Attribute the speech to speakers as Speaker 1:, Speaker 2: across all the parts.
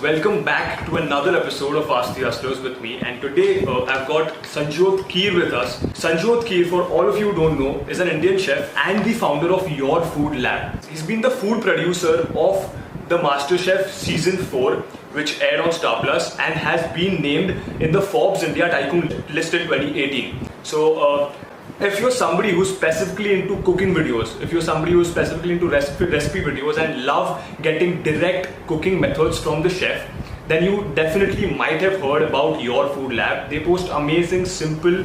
Speaker 1: welcome back to another episode of Ask the Hustlers with me. And today I've got Sanjot Kheer with us. Sanjot Kheer, for all of you who don't know, is an Indian chef and the founder of Your Food Lab. He's been the food producer of the MasterChef Season 4, which aired on Star Plus, and has been named in the Forbes India Tycoon list in 2018. So, if you're somebody who's specifically into cooking videos, if you're somebody who's specifically into recipe videos and love getting direct cooking methods from the chef, then you definitely might have heard about Your Food Lab. They post amazing, simple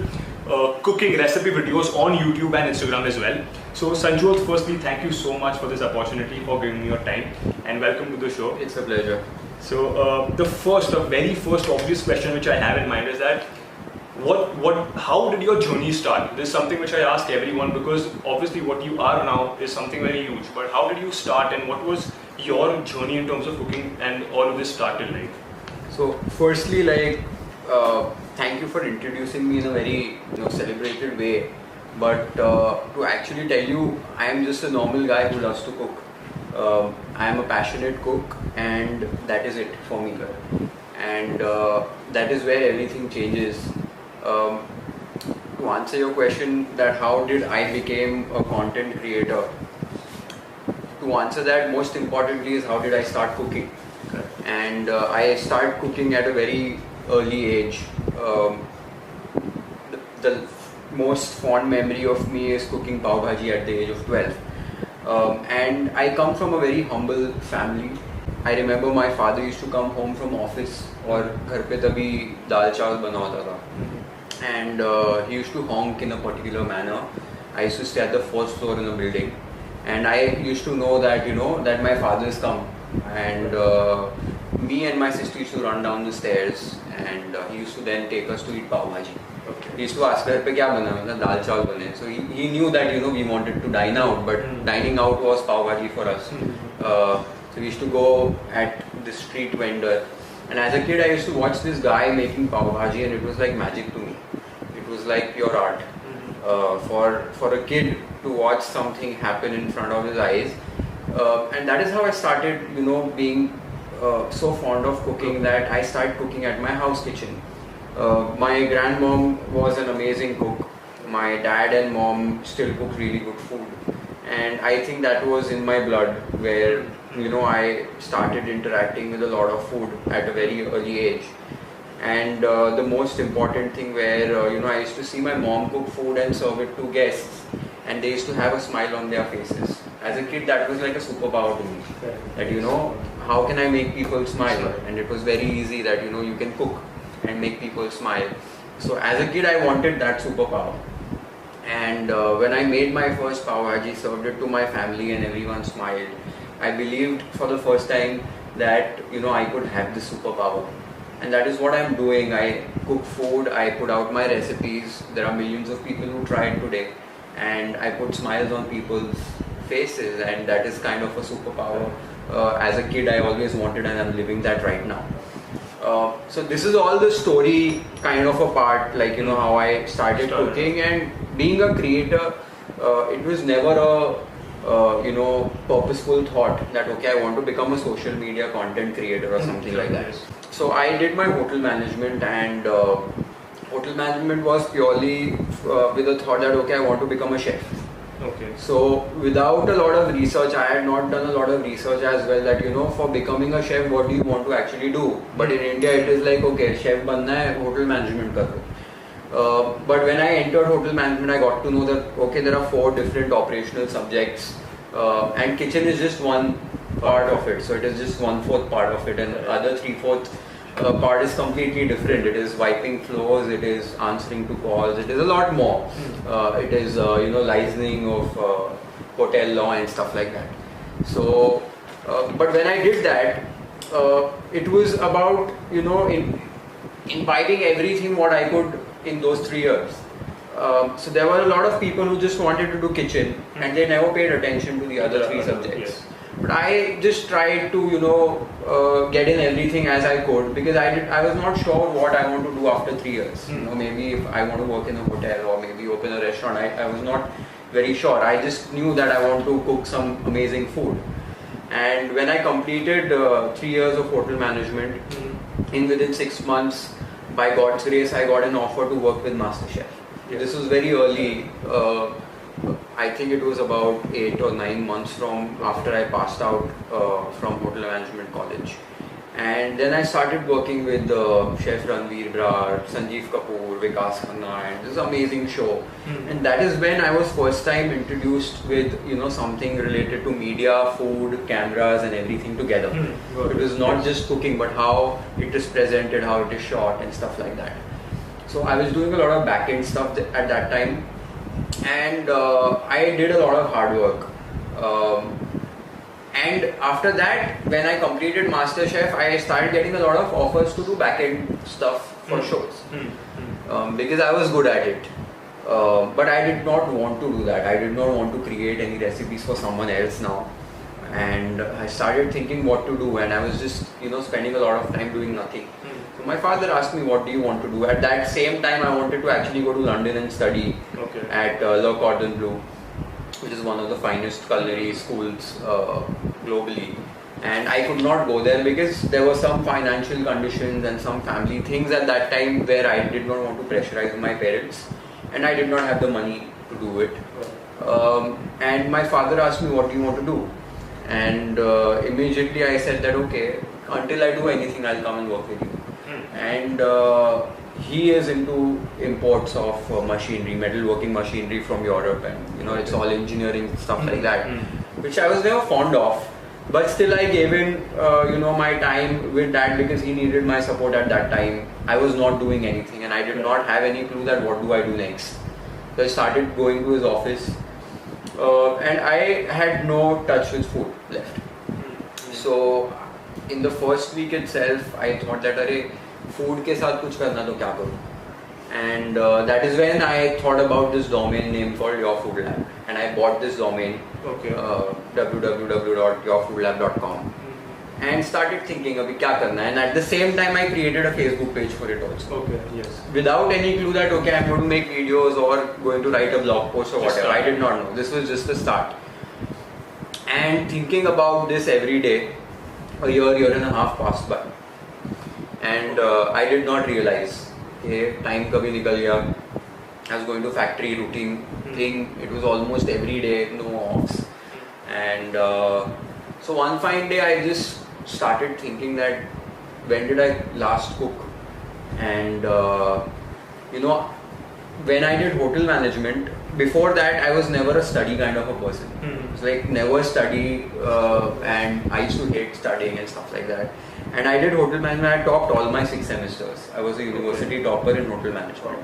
Speaker 1: cooking recipe videos on YouTube and Instagram as well. So Sanjot, firstly, thank you so much for this opportunity, for giving me your time, and welcome to the show.
Speaker 2: It's a pleasure.
Speaker 1: So the very first obvious question which I have in mind is that how did your journey start? This is something which I ask everyone, because obviously what you are now is something very huge. But how did you start, and what was your journey in terms of cooking and all of this started like?
Speaker 2: So firstly, thank you for introducing me in a very celebrated way. But to actually tell you, I am just a normal guy who loves to cook. I am a passionate cook, and that is it for me. And that is where everything changes. To answer your question, that how did I become a content creator? To answer that, most importantly is how did I start cooking?
Speaker 1: Okay.
Speaker 2: And I started cooking at a very early age. The most fond memory of me is cooking pav bhaji at the age of 12. And I come from a very humble family. I remember my father used to come home from office और घर पे तभी दाल चावल बना होता था. And he used to honk in a particular manner. I used to stay at the first floor in a building, and I used to know that that my father has come, and me and my sister used to run down the stairs, and he used to then take us to eat pav bhaji.
Speaker 1: Okay.
Speaker 2: He used to ask घर पे क्या बना? मतलब दाल चावल बने. So he knew that we wanted to dine out, but dining out was pav bhaji for us. So we used to go at the street vendor. And as a kid, I used to watch this guy making pav bhaji, and it was like magic to me. It was like pure art. For a kid to watch something happen in front of his eyes, and that is how I started, being so fond of cooking that I started cooking at my house kitchen. My grandmom was an amazing cook. My dad and mom still cook really good food, and I think that was in my blood, where I started interacting with a lot of food at a very early age. And the most important thing where I used to see my mom cook food and serve it to guests, and they used to have a smile on their faces. As a kid, that was like a superpower to me. That how can I make people smile? And it was very easy that you can cook and make people smile. So as a kid, I wanted that superpower. And when I made my first pav bhaji, served it to my family, and everyone smiled, I believed for the first time that I could have this superpower. And that is what I'm doing. I cook food, I put out my recipes. There are millions of people who try it today, and I put smiles on people's faces, and that is kind of a superpower. As a kid, I always wanted, and I'm living that right now. So this is all the story kind of a part, how I started cooking and being a creator. It was never a purposeful thought that okay, I want to become a social media content creator or something like that. So I did my hotel management, and hotel management was purely with the thought that okay, I want to become a chef.
Speaker 1: Okay.
Speaker 2: So without a lot of research, I had not done a lot of research as well, that for becoming a chef, what do you want to actually do? But in India, it is like okay, chef banna hai, hotel management karo. But when I entered hotel management, I got to know that okay, there are 4 different operational subjects, and kitchen is just one part of it. So it is just 1/4 part of it, and the other 3/4 part is completely different. It is wiping floors, it is answering to calls, it is a lot more. It is licensing of hotel law and stuff like that. So, but when I did that, it was about imbibing everything what I could in those 3 years. So there were a lot of people who just wanted to do kitchen, and they never paid attention to the other 3 subjects.
Speaker 1: Yes.
Speaker 2: But I just tried to get in everything as I could, because I was not sure what I want to do after 3 years. Maybe if I want to work in a hotel or maybe open a restaurant, I was not very sure. I just knew that I want to cook some amazing food. And when I completed 3 years of hotel management, within 6 months, by God's grace, I got an offer to work with MasterChef. This was very early. I think it was about 8 or 9 months from after I passed out from hotel management college. And then I started working with Chef Ranveer Brar, Sanjeev Kapoor, Vikas Khanna, and this amazing show. And that is when I was first time introduced with something related to media, food, cameras, and everything together. It was not just cooking, but how it is presented, how it is shot, and stuff like that. So I was doing a lot of back-end stuff at that time, and I did a lot of hard work. And after that, when I completed MasterChef, I started getting a lot of offers to do back-end stuff for shows because I was good at it. But I did not want to do that. I did not want to create any recipes for someone else now. And I started thinking what to do, and I was just spending a lot of time doing nothing. So my father asked me, what do you want to do? At that same time, I wanted to actually go to London and study at Le Cordon Bleu, which is one of the finest culinary schools globally. And I could not go there because there were some financial conditions and some family things at that time where I did not want to pressurize my parents, and I did not have the money to do it. And my father asked me, what do you want to do? And immediately I said that, okay, until I do anything, I'll come and work with you. And he is into imports of machinery, metalworking machinery from Europe, and it's all engineering stuff like that, which I was never fond of. But still, I gave in, my time with that because he needed my support at that time. I was not doing anything, and I did not have any clue that what do I do next. So I started going to his office, and I had no touch with food left. So in the first week itself, I thought that, अरे food के साथ कुछ करना तो क्या करूँ? And that is when I thought about this domain name called Your Food Lab, and I bought this domain, www.yourfoodlab.com, and started thinking, अभी क्या करना है? And at the same time, I created a Facebook page for it also. Without any clue that I'm going to make videos or going to write a blog post or whatever. I did not know. This was just the start. And thinking about this every day, a year and a half passed by, and I did not realize. Time kabhi nikal gaya. I was going to factory routine thing. It was almost every day, no offs. And so one fine day I just started thinking that when did I last cook? And when I did hotel management, before that I was never a study kind of a person. It's like never study, and I used to hate studying and stuff like that. And I did hotel management. I topped all my 6 semesters. I was a university topper in hotel management.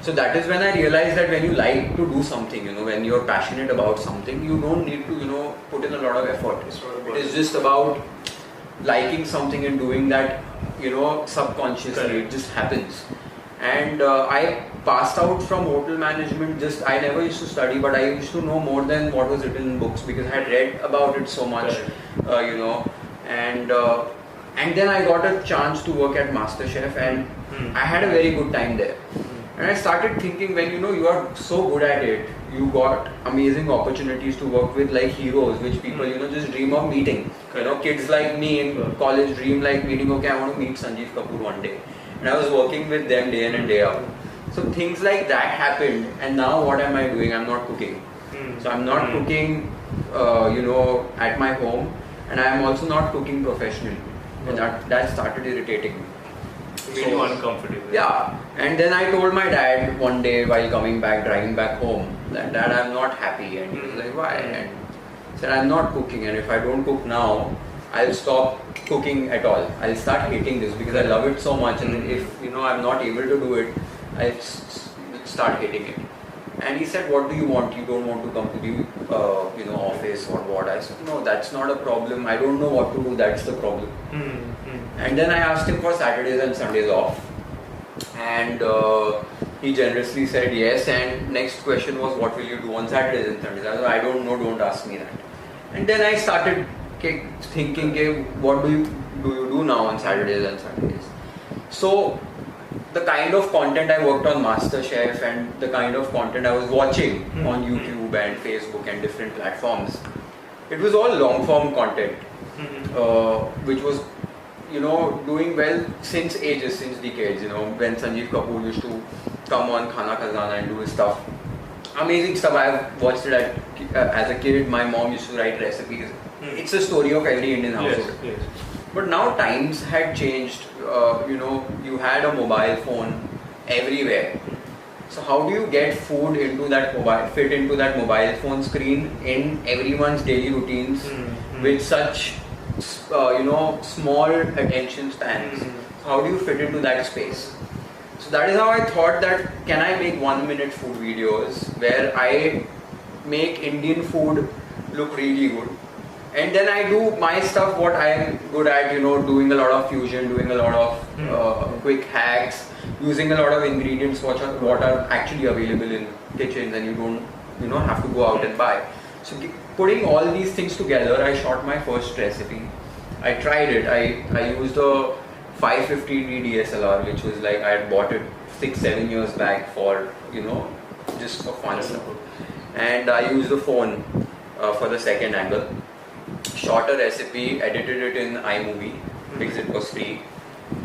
Speaker 2: So that is when I realized that when you like to do something, when you're passionate about something, you don't need to, put in a lot of effort. It is just about liking something and doing that, subconsciously. It just happens. And I passed out from hotel management. I never used to study, but I used to know more than what was written in books because I had read about it so much, And then I got a chance to work at MasterChef, and I had a very good time there. And I started thinking, when you are so good at it, you got amazing opportunities to work with like heroes, which people just dream of meeting. Kids like me in college dream like meeting. Okay, I want to meet Sanjeev Kapoor one day, and I was working with them day in and day out. So things like that happened, and now what am I doing? I'm not cooking. So I'm not cooking, at my home, and I am also not cooking professionally. And that started irritating me.
Speaker 1: Made you uncomfortable.
Speaker 2: Yeah. And then I told my dad one day while driving back home, that Dad, I'm not happy. And he was like, why? And I said, I'm not cooking, and if I don't cook now, I'll stop cooking at all. I'll start hating this because I love it so much, and if I'm not able to do it, I'll start hating it. And he said, what do you want? You don't want to come to the office or what? I said, no, that's not a problem. I don't know what to do. That's the problem. And then I asked him for Saturdays and Sundays off. And he generously said yes. And next question was, what will you do on Saturdays and Sundays? I said, I don't know. Don't ask me that. And then I started thinking, what do you do now on Saturdays and Sundays? So the kind of content I worked on MasterChef and the kind of content I was watching on YouTube and Facebook and different platforms, it was all long form content, which was, you know, doing well since ages, since decades. You know, when Sanjeev Kapoor used to come on Khana Khazana and do his stuff, amazing stuff. I've watched it as a kid. My mom used to write recipes. It's a story of every Indian household.
Speaker 1: Yes.
Speaker 2: But now times had changed. You know, you had a mobile phone everywhere. So how do you get food into that fit into that mobile phone screen in everyone's daily routines with such, you know, small attention spans? How do you fit into that space? So that is how I thought that can I make 1-minute food videos where I make Indian food look really good, and then I do my stuff, what I am good at, you know, doing a lot of fusion, doing a lot of quick hacks, using a lot of ingredients what are actually available in kitchens, and you don't, you know, have to go out and buy. So putting all these things together, I shot my first recipe. I tried it. I used a 550D DSLR, which was like I had bought it 6-7 years back for, you know, just for fun stuff. And I used the phone for the second angle. Shot a recipe, edited it in iMovie because it was free.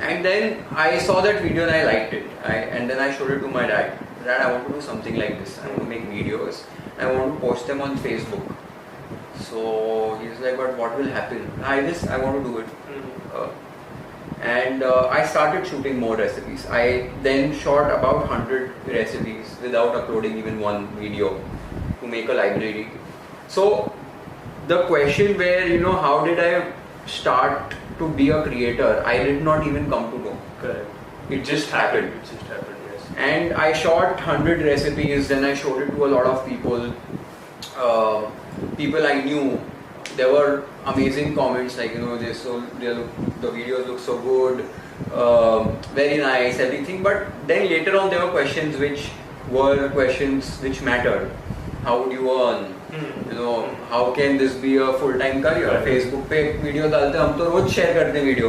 Speaker 2: And then I saw that video and I liked it. And then I showed it to my dad. Dad, I want to do something like this. I want to make videos. I want to post them on Facebook. So he's like, but what will happen? I want to do it. And I started shooting more recipes. I then shot about 100 recipes without uploading even one video to make a library. So the question where, you know, how did I start to be a creator, I did not even come to know.
Speaker 1: Correct.
Speaker 2: It just happened.
Speaker 1: It just happened, yes.
Speaker 2: And I shot 100 recipes, then I showed it to a lot of people. People I knew. There were amazing comments like, you know, the videos look so good, very nice, everything. But then later on there were questions which mattered. How would you earn? You know, how can this be a full-time career?
Speaker 1: Right.
Speaker 2: Facebook पे video डालते हम तो रोज share करते हैं video,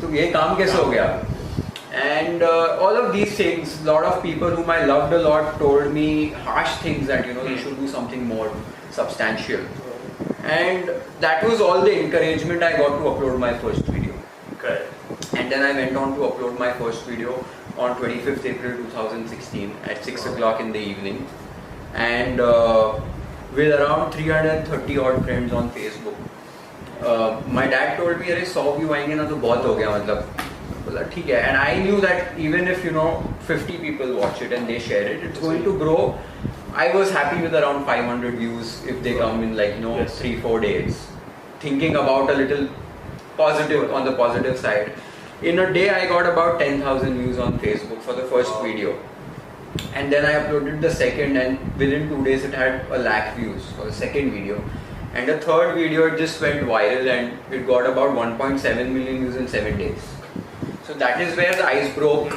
Speaker 2: तो ये काम कैसे हो गया? And all of these things, a lot of people whom I loved a lot told me harsh things that, you know, you should do something more substantial. And that was all the encouragement I got to upload my first video.
Speaker 1: Correct.
Speaker 2: And then I went on to upload my first video on 25th April 2016 at 6 o'clock in the evening. And with around 330 odd friends on Facebook. My dad told me, "अरे 100 view आएंगे ना तो बहुत हो गया, मतलब बोला ठीक है." And I knew that even if, you know, 50 people watch it and they share it, it's going to grow. I was happy with around 500 views if they come in, like, you know, 3-4 days. Thinking about a little positive, on the positive side. In a day I got about 10,000 views on Facebook for the first video. And then I uploaded the second, and within 2 days it had 100,000 views for the second video. And the third video, it just went viral and it got about 1.7 million views in 7 days. So that is where the ice broke.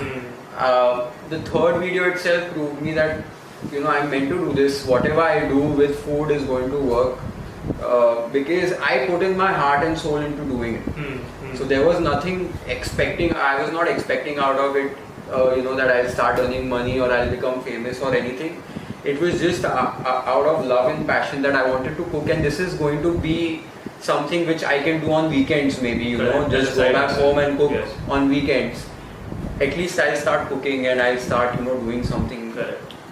Speaker 2: The third video itself proved me that, you know, I'm meant to do this. Whatever I do with food is going to work, because I put in my heart and soul into doing it. So there was nothing I was not expecting out of it, you know, that I'll start earning money or I'll become famous or anything. It was just out of love and passion that I wanted to cook, and this is going to be something which I can do on weekends, maybe, you know, just go back home and cook on weekends. At least I'll start cooking and I'll start, you know, doing something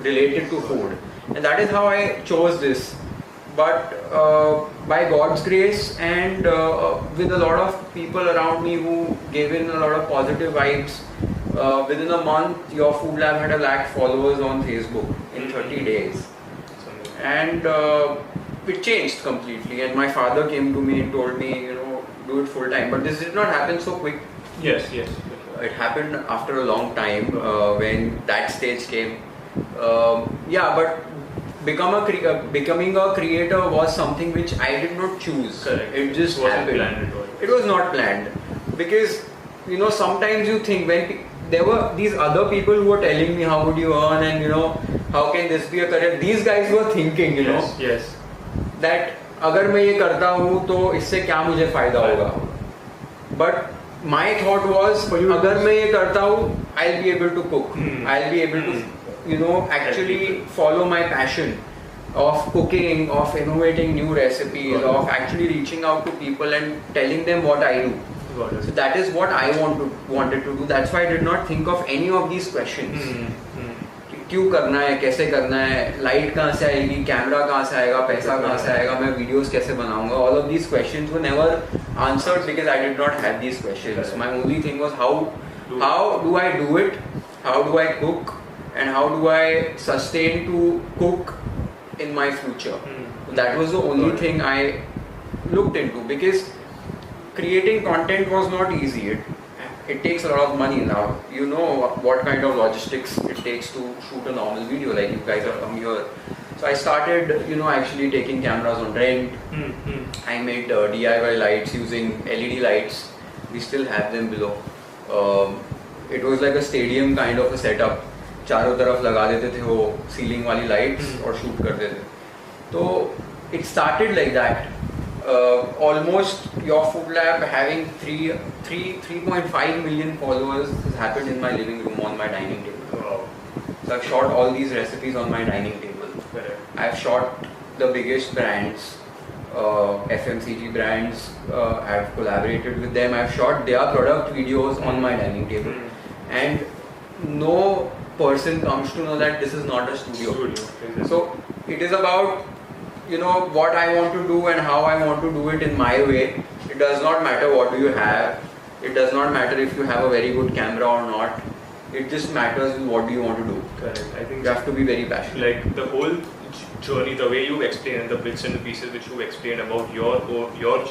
Speaker 2: related to food. And that is how I chose this. But by God's grace and with a lot of people around me who gave in a lot of positive vibes, within a month your food lab had 100,000 followers on Facebook in 30 days. And it changed completely, and my father came to me and told me, you know, do it full time. But this did not happen so quick.
Speaker 1: Yes.
Speaker 2: It happened after a long time when that stage came. But becoming a creator was something which I did not choose.
Speaker 1: Correct.
Speaker 2: It just happened. It was not planned, because, you know, sometimes you think, when there were these other people who were telling me how would you earn, and, you know, how can this be a career. These guys were thinking, you know, that अगर मैं ये करता हूँ तो इससे क्या मुझे फायदा होगा. But my thought was, अगर मैं ये करता हूँ, I'll be able to cook. I'll be able to, you know, actually follow my passion. of cooking, of innovating new recipes,
Speaker 1: Got it.
Speaker 2: of actually reaching out to people and telling them what I do.
Speaker 1: Got it.
Speaker 2: So that is what I wanted to do. That's why I did not think of any of these questions. क्यों करना है, कैसे करना है, light कहाँ से आएगी, camera कहाँ से आएगा, पैसा कहाँ से आएगा, मैं वीडियोस कैसे बनाऊंगा. All of these questions were never answered because I did not have these questions. My only thing was how do I do it, how do I cook, and how do I sustain to cook in my future. That was the only thing I looked into, because creating content was not easy. It takes a lot of money now. You know what kind of logistics it takes to shoot a normal video, like you guys have come here. So I started, actually taking cameras on rent. I made DIY lights using LED lights. We still have them below. It was like a stadium kind of a setup. चारों तरफ लगा देते थे वो ceiling वाली lights और shoot करते थे. तो it started like that. Almost Your Food Lab having 3.5 million followers has happened in my living room on my dining table.
Speaker 1: Wow.
Speaker 2: So I've shot all these recipes on my dining table.
Speaker 1: Correct.
Speaker 2: I've shot the biggest brands, FMCG brands. I've collaborated with them. I've shot their product videos on my dining table, and no person comes to know that this is not a studio.
Speaker 1: Exactly.
Speaker 2: So it is about what I want to do and how I want to do it in my way. It does not matter what do you have. It does not matter if you have a very good camera or not. It just matters what do you want to do.
Speaker 1: Correct. I think
Speaker 2: You have to be very passionate.
Speaker 1: like the whole journey, the way you explain and the bits and the pieces which you explained about your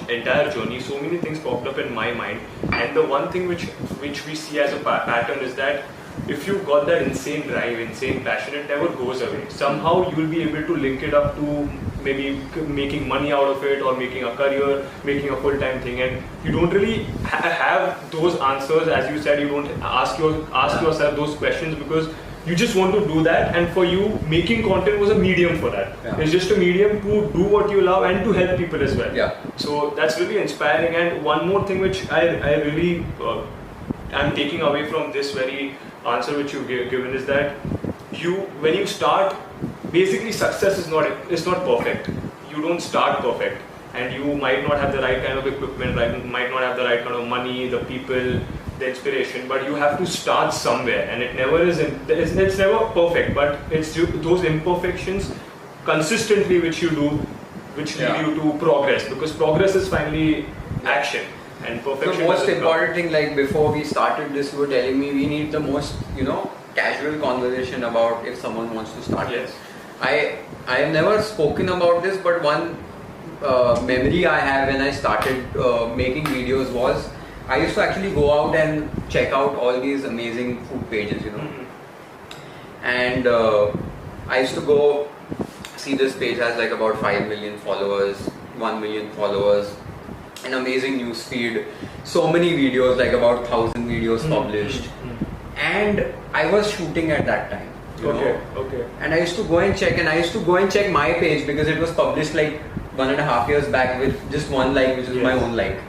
Speaker 1: entire journey, so many things popped up in my mind. And the one thing which we see as a pattern is that if you've got that insane drive, insane passion, it never goes away. Somehow you'll be able to link it up to maybe making money out of it, or making a career, making a full-time thing, and you don't really have those answers. As you said, you don't ask yourself those questions because you just want to do that, and for you making content was a medium for that.
Speaker 2: Yeah.
Speaker 1: It's just a medium to do what you love and to help people as well.
Speaker 2: Yeah.
Speaker 1: So that's really inspiring. And one more thing which I really I'm taking away from this very answer which you've given is that when you start, basically success is not perfect. You don't start perfect, and you might not have the right kind of equipment, might not have the right kind of money, the people, the inspiration, but you have to start somewhere, and it's never perfect, but it's those imperfections consistently which you do which lead you to progress, because progress is finally action. And perfection.
Speaker 2: The most important thing, like before we started this, you were telling me we need the most, casual conversation about if someone wants to start.
Speaker 1: Yes.
Speaker 2: I have never spoken about this, but one memory I have when I started making videos was I used to actually go out and check out all these amazing food pages, and I used to go see this page has like about 5 million followers, 1 million followers. An amazing news feed, so many videos, like about 1,000 videos published, and I was shooting at that time.
Speaker 1: Okay.
Speaker 2: And I used to go and check, my page because it was published like 1.5 years back with just one like, which is my own like.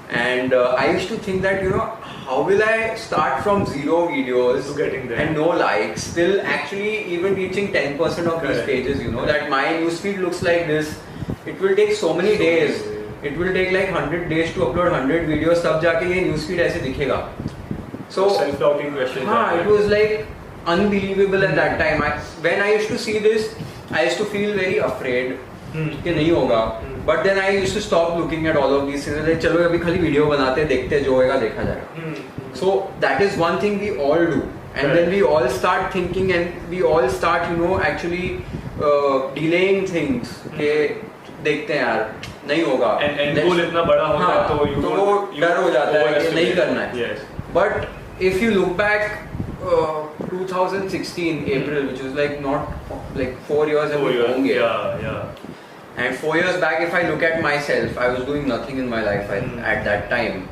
Speaker 2: And I used to think that how will I start from 0 videos
Speaker 1: to getting there
Speaker 2: and no likes, still actually even reaching 10% of these pages. That my newsfeed looks like this. It will take so many days. It will take like 100 days to upload 100 videos, तब जाके ये newsfeed ऐसे दिखेगा. So
Speaker 1: self-doubting questions.
Speaker 2: it was like unbelievable at that time. When I used to see this, I used to feel very afraid कि नहीं होगा. But then I used to stop looking at all of these things. Like चलो अभी खाली video बनाते देखते जो होएगा देखा जाएगा. So that is one thing we all do, and then we all start thinking, and we all start actually delaying things. कि देखते हैं यार नहीं होगा.
Speaker 1: And goal इतना बड़ा होता है तो
Speaker 2: वो डर हो जाता है कि नहीं करना है.
Speaker 1: Yes.
Speaker 2: But if you look back, 2016 April, which was like not like 4 years ago.
Speaker 1: Yeah.
Speaker 2: And 4 years back, if I look at myself, I was doing nothing in my life at that time.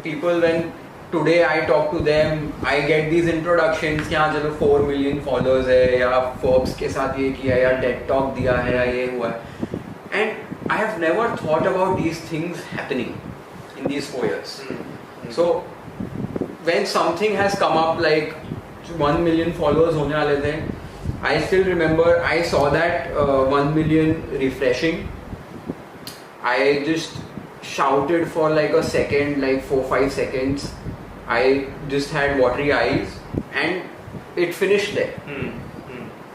Speaker 2: People, when today I talk to them, I get these introductions कि हाँ चलो 4 million followers है, या Forbes के साथ ये किया, या TED Talk दिया है, या ये हुआ है. And I have never thought about these things happening in these 4 years. So when something has come up like 1 million followers होने वाले थे, I still remember I saw that 1 million refreshing. I just shouted for like a second, like 4-5 seconds. I just had watery eyes and it finished there.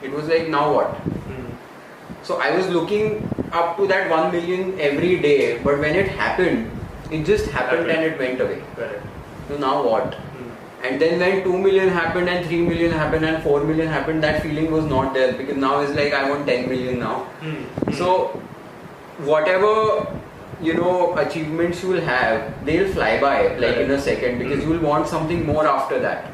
Speaker 2: It was like, now what? So I was looking up to that 1 million every day, but when it happened, it just happened and it went away.
Speaker 1: Correct.
Speaker 2: So now what? And then when 2 million happened and 3 million happened and 4 million happened, that feeling was not there, because now it's like I want 10 million now. So whatever achievements you will have, they'll fly by like in a second, because you will want something more after that.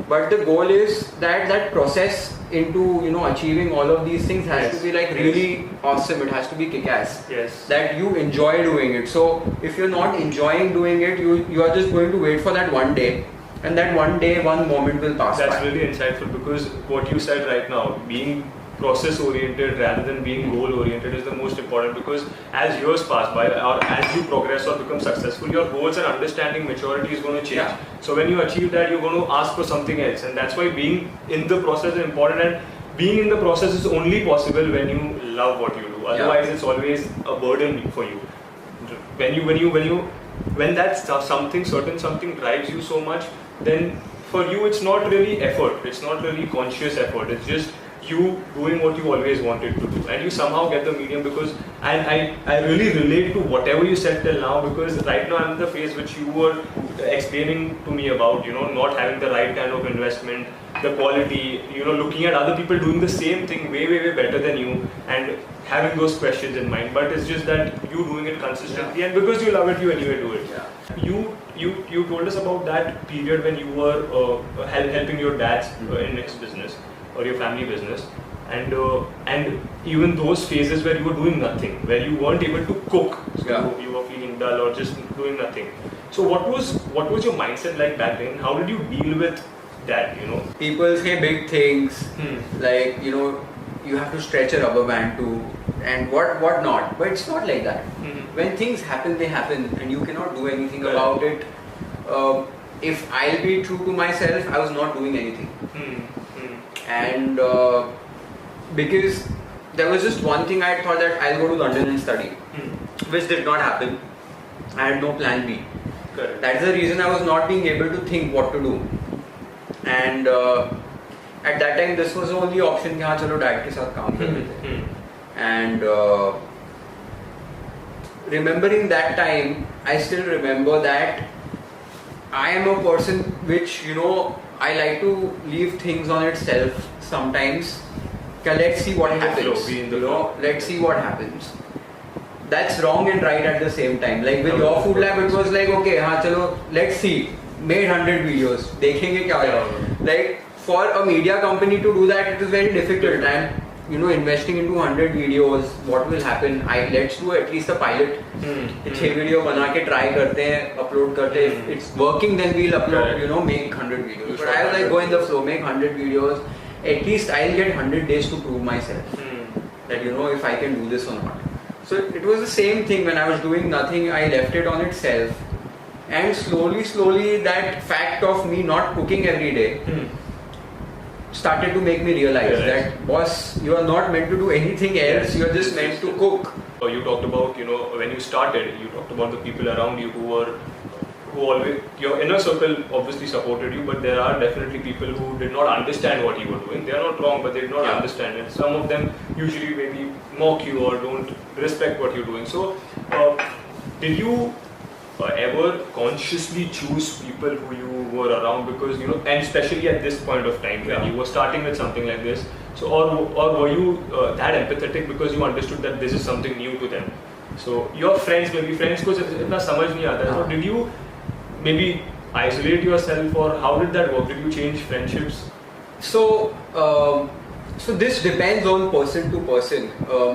Speaker 2: But the goal is that process into achieving all of these things has to be like really awesome. It has to be kick-ass.
Speaker 1: Yes.
Speaker 2: That you enjoy doing it. So if you're not enjoying doing it, you are just going to wait for that one day, and that one day, one moment will pass by.
Speaker 1: That's really insightful, because what you said right now, being process oriented rather than being goal oriented, is the most important, because as years pass by or as you progress or become successful, your goals and understanding maturity is going to change.
Speaker 2: Yeah.
Speaker 1: So when you achieve that, you're going to ask for something else, and that's why being in the process is important, and being in the process is only possible when you love what you do. Otherwise it's always a burden for you. When that certain something drives you so much, then for you it's not really effort, it's not really conscious effort, it's just you doing what you always wanted to do, and you somehow get the medium. Because I really relate to whatever you said till now, because right now I'm in the phase which you were explaining to me about, not having the right kind of investment, the quality, looking at other people doing the same thing way better than you, and having those questions in mind. But it's just that you doing it consistently, and because you love it, you anyway do it. You told us about that period when you were helping your dad's in next business or your family business, and even those phases where you were doing nothing, where you weren't able to cook, so you were feeling dull or just doing nothing. So what was your mindset like back then? How did you deal with that?
Speaker 2: People say big things like you have to stretch a rubber band too, and what not, but it's not like that. When things happen, they happen, and you cannot do anything about it. If I'll be true to myself, I was not doing anything. And because there was just one thing, I thought that I'll go to London and study, which did not happen. I had no plan B.
Speaker 1: Correct.
Speaker 2: That's the reason I was not being able to think what to do. And at that time, this was the only option कि हाँ चलो dad के साथ काम कर लेते हैं. And remembering that time, I still remember that I am a person which I like to leave things on itself sometimes. Let's see what happens. Let's see what happens. That's wrong and right at the same time. Like with your food lab, it was like, okay, हाँ चलो, let's see. Made 100 videos. देखेंगे क्या होगा. Like for a media company to do that, it is very difficult. And investing into 100 videos, what will happen? Let's do at least a pilot. 6 video बना के try करते हैं, upload करते हैं. If it's working, then we'll upload. Make 100 videos. But I was like, go in the flow, make 100 videos. At least I'll get 100 days to prove myself that if I can do this or not. So it was the same thing when I was doing nothing. I left it on itself, and slowly that fact of me not cooking every day started to make me realize that, boss, you are not meant to do anything else. You are just meant to cook.
Speaker 1: You talked about, when you started, you talked about the people around you who always, your inner circle obviously supported you, but there are definitely people who did not understand what you were doing. They are not wrong, but they did not understand it. Some of them usually maybe mock you or don't respect what you're doing. So, did you ever consciously choose people who you were around, because and especially at this point of time when you were starting with something like this, so or were you that empathetic because you understood that this is something new to them? So your friends को इतना समझ नहीं आता, so did you maybe isolate yourself, or how did that work? Did you change friendships?
Speaker 2: So this depends on person to person.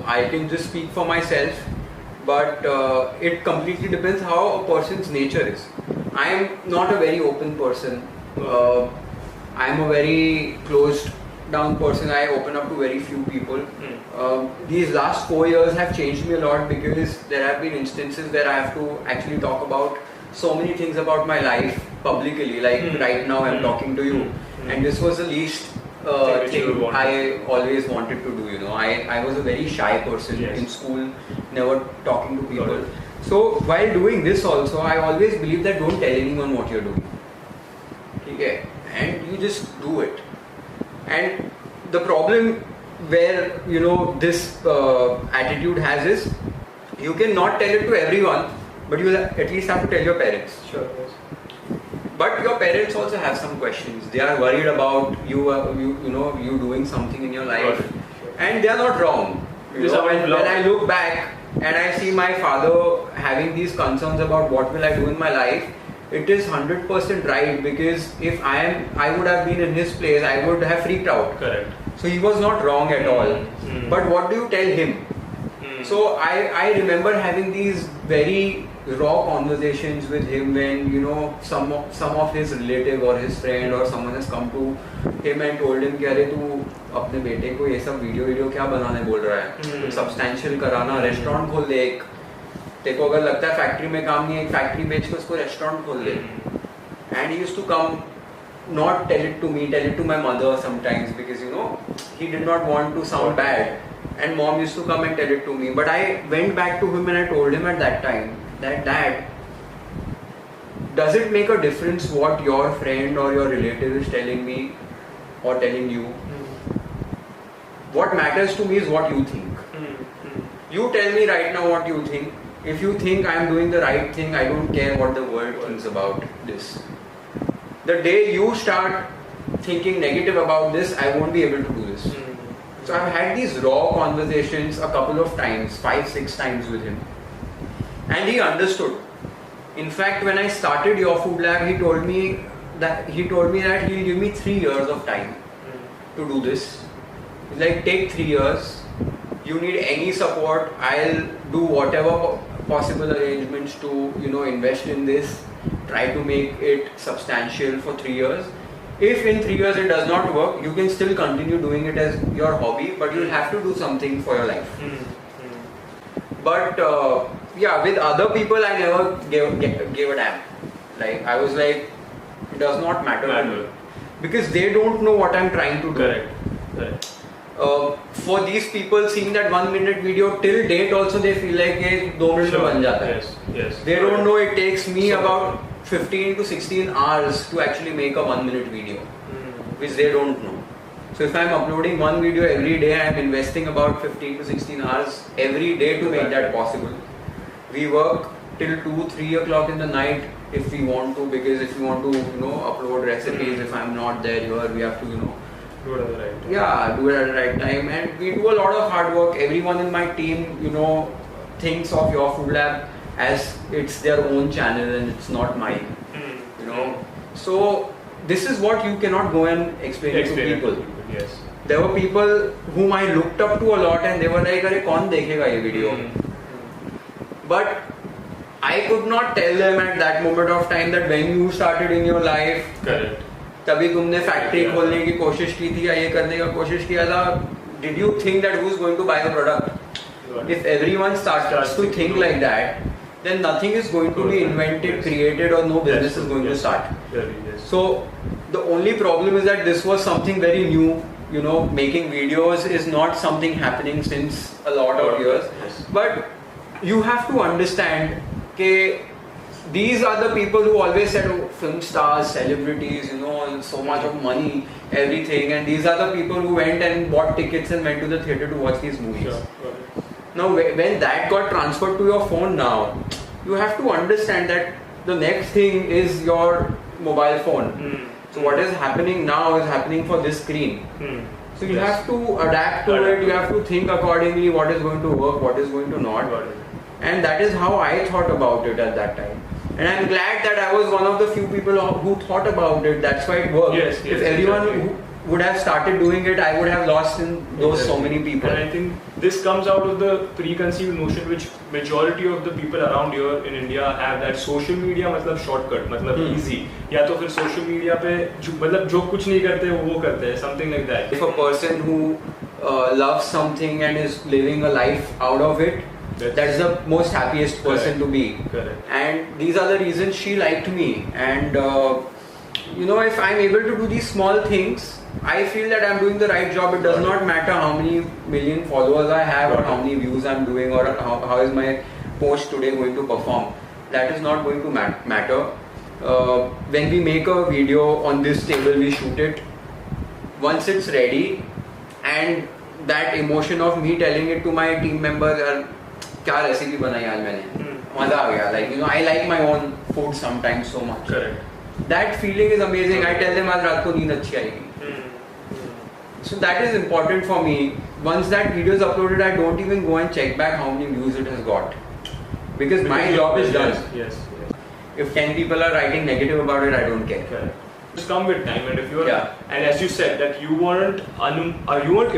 Speaker 2: I can just speak for myself, but it completely depends how a person's nature is. I am not a very open person. I am a very closed down person. I open up to very few people. These last 4 years have changed me a lot, because there have been instances where I have to actually talk about so many things about my life publicly. Like right now I'm talking to you, and this was the least
Speaker 1: which you
Speaker 2: thing
Speaker 1: want
Speaker 2: I always wanted to do. You know, I was a very shy person
Speaker 1: Yes.
Speaker 2: in school, never talking to
Speaker 1: Got
Speaker 2: people.
Speaker 1: it.
Speaker 2: So while doing this also, I always believe that don't tell anyone what you're doing. Okay, and you just do it. And the problem where this attitude has is you cannot tell it to everyone, but you at least have to tell your parents.
Speaker 1: Sure. Yes.
Speaker 2: But your parents also have some questions. They are worried about you doing something in your life,
Speaker 1: Got it. Sure.
Speaker 2: and they are not wrong.
Speaker 1: Yes, I would love
Speaker 2: When I look back and I see my father having these concerns about what will I do in my life, it is 100% right, because if I would have been in his place, I would have freaked out.
Speaker 1: Correct.
Speaker 2: So he was not wrong at all.
Speaker 1: Mm.
Speaker 2: But what do you tell him?
Speaker 1: Mm.
Speaker 2: So I remember having these very raw conversations with him when some of his relative or his friend or someone has come to him and told him कि अरे तू अपने बेटे को ये सब video क्या बनाने बोल रहा है, सब्सटैंशियल कराना, रेस्टोरेंट खोल दे एक, तेरे को अगर लगता है फैक्ट्री में काम नहीं है, एक फैक्ट्री बेच के उसको रेस्टोरेंट खोल दे. And he used to come, not tell it to me, tell it to my mother sometimes, because he did not want to sound bad, and mom used to come and tell it to me. But I went back to him and I told him at that time that, Dad, does it make a difference what your friend or your relative is telling me or telling you? What matters to me is what you think. You tell me right now what you think. If you think I am doing the right thing, I don't care what the world thinks about this. The day you start thinking negative about this, I won't be able to do this. So I've had these raw conversations a couple of times, 5-6 times with him. And he understood. In fact, when I started Your Food Lab, he told me that he'll give me 3 years of time to do this. He's like, take 3 years. You need any support, I'll do whatever possible arrangements to invest in this. Try to make it substantial for 3 years. If in 3 years it does not work, you can still continue doing it as your hobby, but you'll have to do something for your life. But with other people, I never gave a damn. Like, I was like, it does not matter to me, because they don't know what I'm trying to do.
Speaker 1: Correct.
Speaker 2: For these people, seeing that 1 minute video till date also, they feel like ये 2 minute में बन जाता है.
Speaker 1: Yes.
Speaker 2: They don't know it takes me about 15 to 16 hours to actually make a 1 minute video, which they don't know. So if I'm uploading one video every day, I'm investing about 15 to 16 hours every day to make that possible. We work till 2-3 o'clock in the night if we want to, because if we want to upload recipes, if I'm not there here, we have to
Speaker 1: do it at the right time.
Speaker 2: Yeah, do it at the right time. And we do a lot of hard work. Everyone in my team thinks of Your Food Lab as it's their own channel and it's not mine. So this is what you cannot go and explain to people.
Speaker 1: Yes.
Speaker 2: There were people whom I looked up to a lot and they were like, "Arey, kaun dekhega ye video?" But I could not tell them at that moment of time that when you started in your life,
Speaker 1: Correct.
Speaker 2: तभी तुमने factory खोलने की कोशिश की थी या ये करने का कोशिश किया था. Did you think that who's going to buy the product? If everyone starts to think like that, then nothing is going to be invented, created, or no business is going to start. So the only problem is that this was something very new. Making videos is not something happening since a lot of years. But you have to understand that these are the people who always said, oh, film stars, celebrities, so much of money, everything. And these are the people who went and bought tickets and went to the theatre to watch these movies.
Speaker 1: Sure.
Speaker 2: Now, when that got transferred to your phone now, you have to understand that the next thing is your mobile phone. So what is happening now is happening for this screen. So you have to adapt to it, you have to think accordingly what is going to work, what is going to not. And that is how I thought about it at that time. And I'm glad that I was one of the few people who thought about it. That's why it worked.
Speaker 1: Yes,
Speaker 2: if everyone who would have started doing it, I would have lost in those so many people.
Speaker 1: And I think this comes out of the preconceived notion which majority of the people around here in India have, that social media मतलब shortcut, मतलब easy. या तो फिर social media पे मतलब जो कुछ नहीं करते वो करते हैं, something like that.
Speaker 2: If a person who loves something and is living a life out of it, that's the most happiest person to be.
Speaker 1: Correct.
Speaker 2: And these are the reasons she liked me. And if I'm able to do these small things, I feel that I'm doing the right job. It does not matter how many million followers I have or how many views I'm doing or how is my post today going to perform. That is not going to matter. When we make a video on this table, we shoot it. Once it's ready, and that emotion of me telling it to my team members, क्या recipe बनाई आज मैंने, मजा आ गया. Like, you know, I like my own food sometimes so much.
Speaker 1: Correct.
Speaker 2: That feeling is amazing. I tell them आज रात को नींद अच्छी आएगी. So that is important for me. Once that video is uploaded, I don't even go and check back how many views it has got, because my job is done.
Speaker 1: Yes.
Speaker 2: If 10 people are writing negative about it, I don't care.
Speaker 1: Correct. Just come with time, and if you are,
Speaker 2: Yeah.
Speaker 1: and as you said that you weren't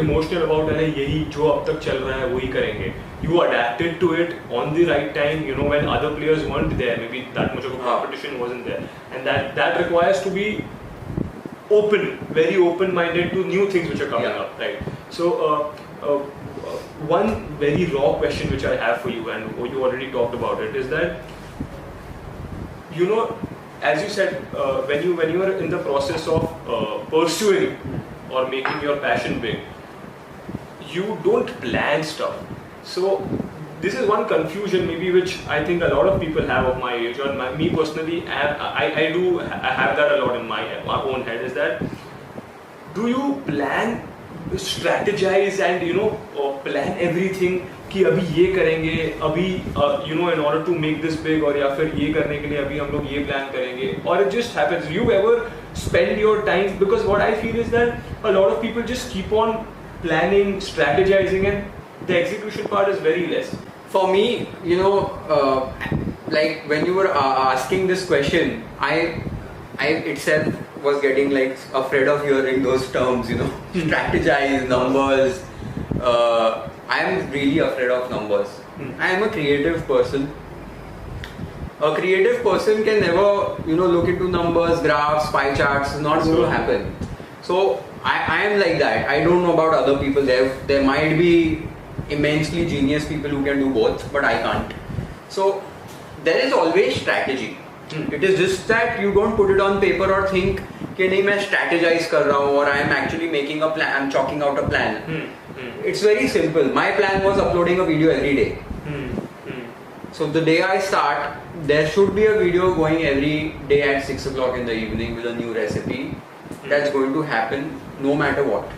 Speaker 1: emotional about अरे यही जो अब तक चल रहा है वही करेंगे. You adapted to it on the right time. You know, when other players weren't there, maybe that much of a competition wasn't there, and that requires to be open, very open-minded to new things which are coming up, right? So, one very raw question which I have for you, and you already talked about it, is that, you know, as you said, when you are in the process of pursuing or making your passion big, you don't plan stuff. So this is one confusion maybe which I think a lot of people have of my age, or me personally, I do have that a lot in my own head, is that do you plan, strategize and plan everything कि अभी ये करेंगे, अभी you know, in order to make this big, और या फिर ये करने के लिए अभी हम लोग ये plan करेंगे, or it just happens? You ever spend your time, because what I feel is that a lot of people just keep on planning, strategizing, and the execution part is very less.
Speaker 2: For me, you know, like when you were asking this question, I itself was getting like afraid of hearing those terms, you know, strategize, numbers. I am really afraid of numbers. I am a creative person. A creative person can never, you know, look into numbers, graphs, pie charts. It's not going to happen. So I am like that. I don't know about other people. There might be immensely genius people who can do both, but I can't. So there is always strategy. It is just that you don't put it on paper or think कि नहीं मैं strategize कर रहा हूँ, or I am actually making a plan. I'm chalking out a plan. It's very simple. My plan was uploading a video every day. So the day I start, there should be a video going every day at 6 o'clock in the evening with a new recipe. That's going to happen no matter what.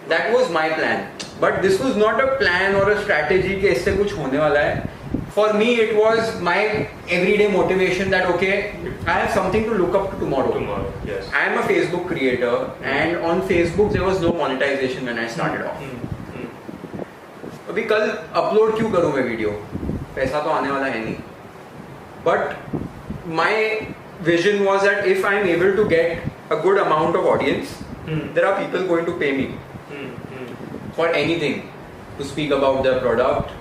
Speaker 2: That was my plan. But this was not a plan or a strategy कि इससे कुछ होने वाला है. For me, it was my everyday motivation that okay, I have something to look up to tomorrow.
Speaker 1: Yes.
Speaker 2: I am a Facebook creator, and on Facebook there was no monetization when I started off. अभी कल upload क्यों करूँ मैं video? पैसा तो आने वाला है नहीं. But my vision was that if I am able to get a good amount of audience, there are people going to pay me for anything, to speak about their product,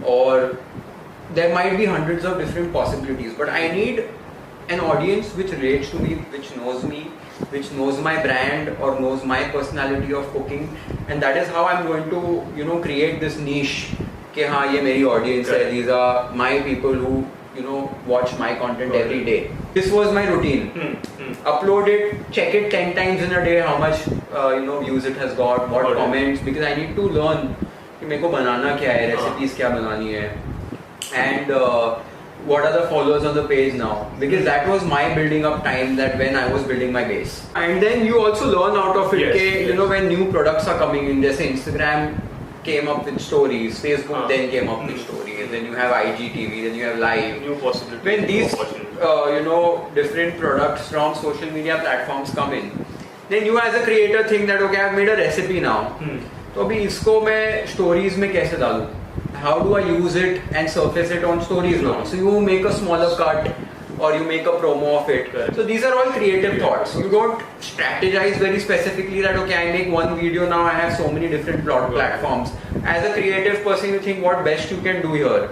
Speaker 2: or there might be hundreds of different possibilities, but I need an audience which relates to me, which knows my brand or knows my personality of cooking, and that is how I'm going to, you know, create this niche. कि हाँ ये मेरी audience है, these are my people who, you know, watch my content every day. This was my routine. Upload it, check it 10 times in a day, how much you know, views it has got, what comments, because I need to learn कि मेरे को बनाना क्या है, recipes क्या बनानी है, and what are the followers on the page now, because that was my building up time, that when I was building my base. And then you also learn out of it, you know, when new products are coming in, जैसे Instagram came up with stories, Facebook then came up with stories, then you have IGTV, then you have live.
Speaker 1: New possibilities.
Speaker 2: When these you know, different products from social media platforms come in, then you as a creator think that okay, I've made a recipe now, तो अभी इसको मैं stories में कैसे डालूं? How do I use it and surface it on stories now? So you make a smaller cut, or you make a promo of it. So these are all creative thoughts. You don't strategize very specifically that okay, I make one video now, I have so many different platforms. As a creative person, you think what best you can do here.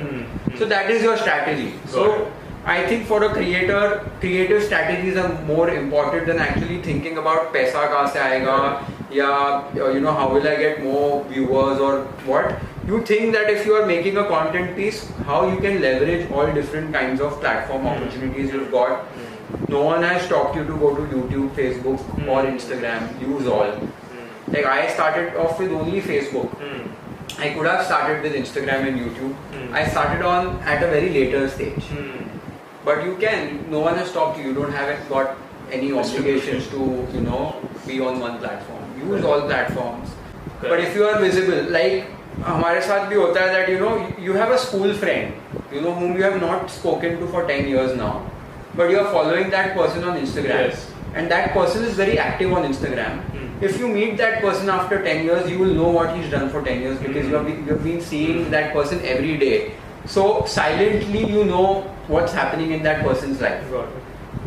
Speaker 2: So that is your strategy. So I think for a creator, creative strategies are more important than actually thinking about पैसा कहाँ से आएगा, या you know, how will I get more viewers or what. You think that if you are making a content piece, how you can leverage all different kinds of platform opportunities you've got, No one has stopped you to go to YouTube, Facebook or Instagram. Use all. Like I started off with only Facebook. I could have started with Instagram and YouTube. I started on at a very later stage. But you can. No one has stopped you. You don't have got any obligations to be on one platform. Use all platforms. But if you are visible, like हमारे साथ भी होता है that you have a school friend whom you have not spoken to for 10 years now, but you are following that person on Instagram, and that person is very active on Instagram. If you meet that person after 10 years, you will know what he's done for 10 years because you have been seeing that person every day. So silently you know what's happening in that person's life.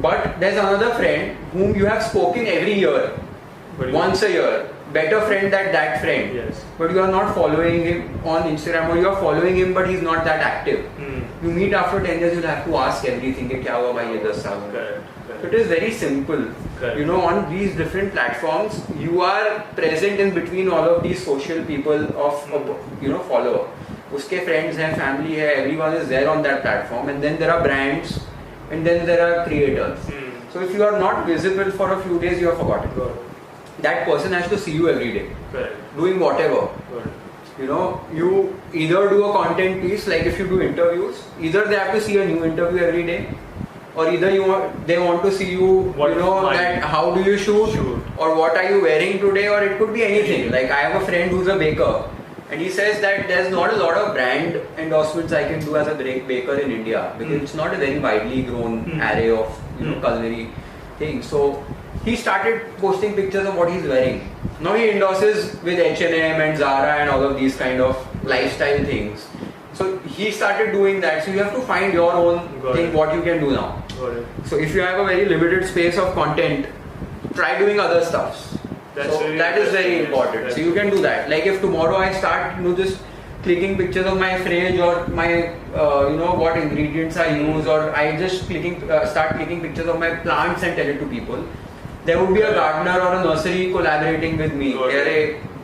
Speaker 2: But there's another friend whom you have spoken every year, once a year. Better friend than that friend, but you are not following him on Instagram, or you are following him but he's not that active. You meet after 10 years, you'll have to ask everything कि क्या हुआ भाई ये 10 साल में. So it is very simple. On these different platforms, you are present in between all of these social people of follower. उसके friends हैं, family है, everyone is there on that platform, and then there are brands, and then there are creators. So if you are not visible for a few days, you are forgotten. That person has to see you every day, doing whatever. You either do a content piece, like if you do interviews, either they have to see a new interview every day, or either they want to see you, that how do you shoot, or what are you wearing today, or it could be anything. Like I have a friend who's a baker, and he says that there's not a lot of brand endorsements I can do as a baker in India because it's not a very widely grown array of culinary things. So he started posting pictures of what he's wearing. Now he endorses with H&M and Zara and all of these kind of lifestyle things. So he started doing that. So you have to find your own thing, what you can do now. So if you have a very limited space of content, try doing other stuffs. That is very important. So you can do that. Like if tomorrow I start just clicking pictures of my fridge or my what ingredients I use, or I just start clicking pictures of my plants and tell it to people, there would be a gardener or a nursery collaborating with me.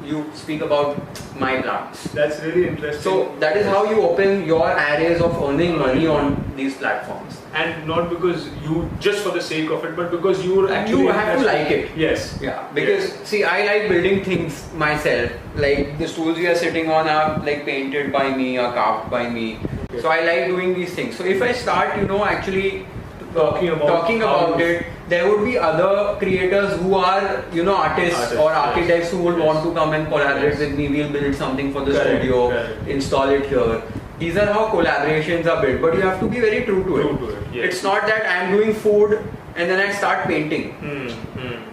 Speaker 2: You speak about my plants.
Speaker 1: That's really interesting.
Speaker 2: So that is how you open your arrays of earning money on these platforms.
Speaker 1: And not because you just for the sake of it, but because you have
Speaker 2: to like it.
Speaker 1: Yes.
Speaker 2: Yeah. Because see, I like building things myself. Like the stools we are sitting on are like painted by me or carved by me. So I like doing these things. So if I start, actually talking about it, there would be other creators who are, artists or architects who would want to come and collaborate with me. We'll build something for the studio, install it here. These are how collaborations are built, but you have to be very true to it. It's not that I'm doing food and then I start painting.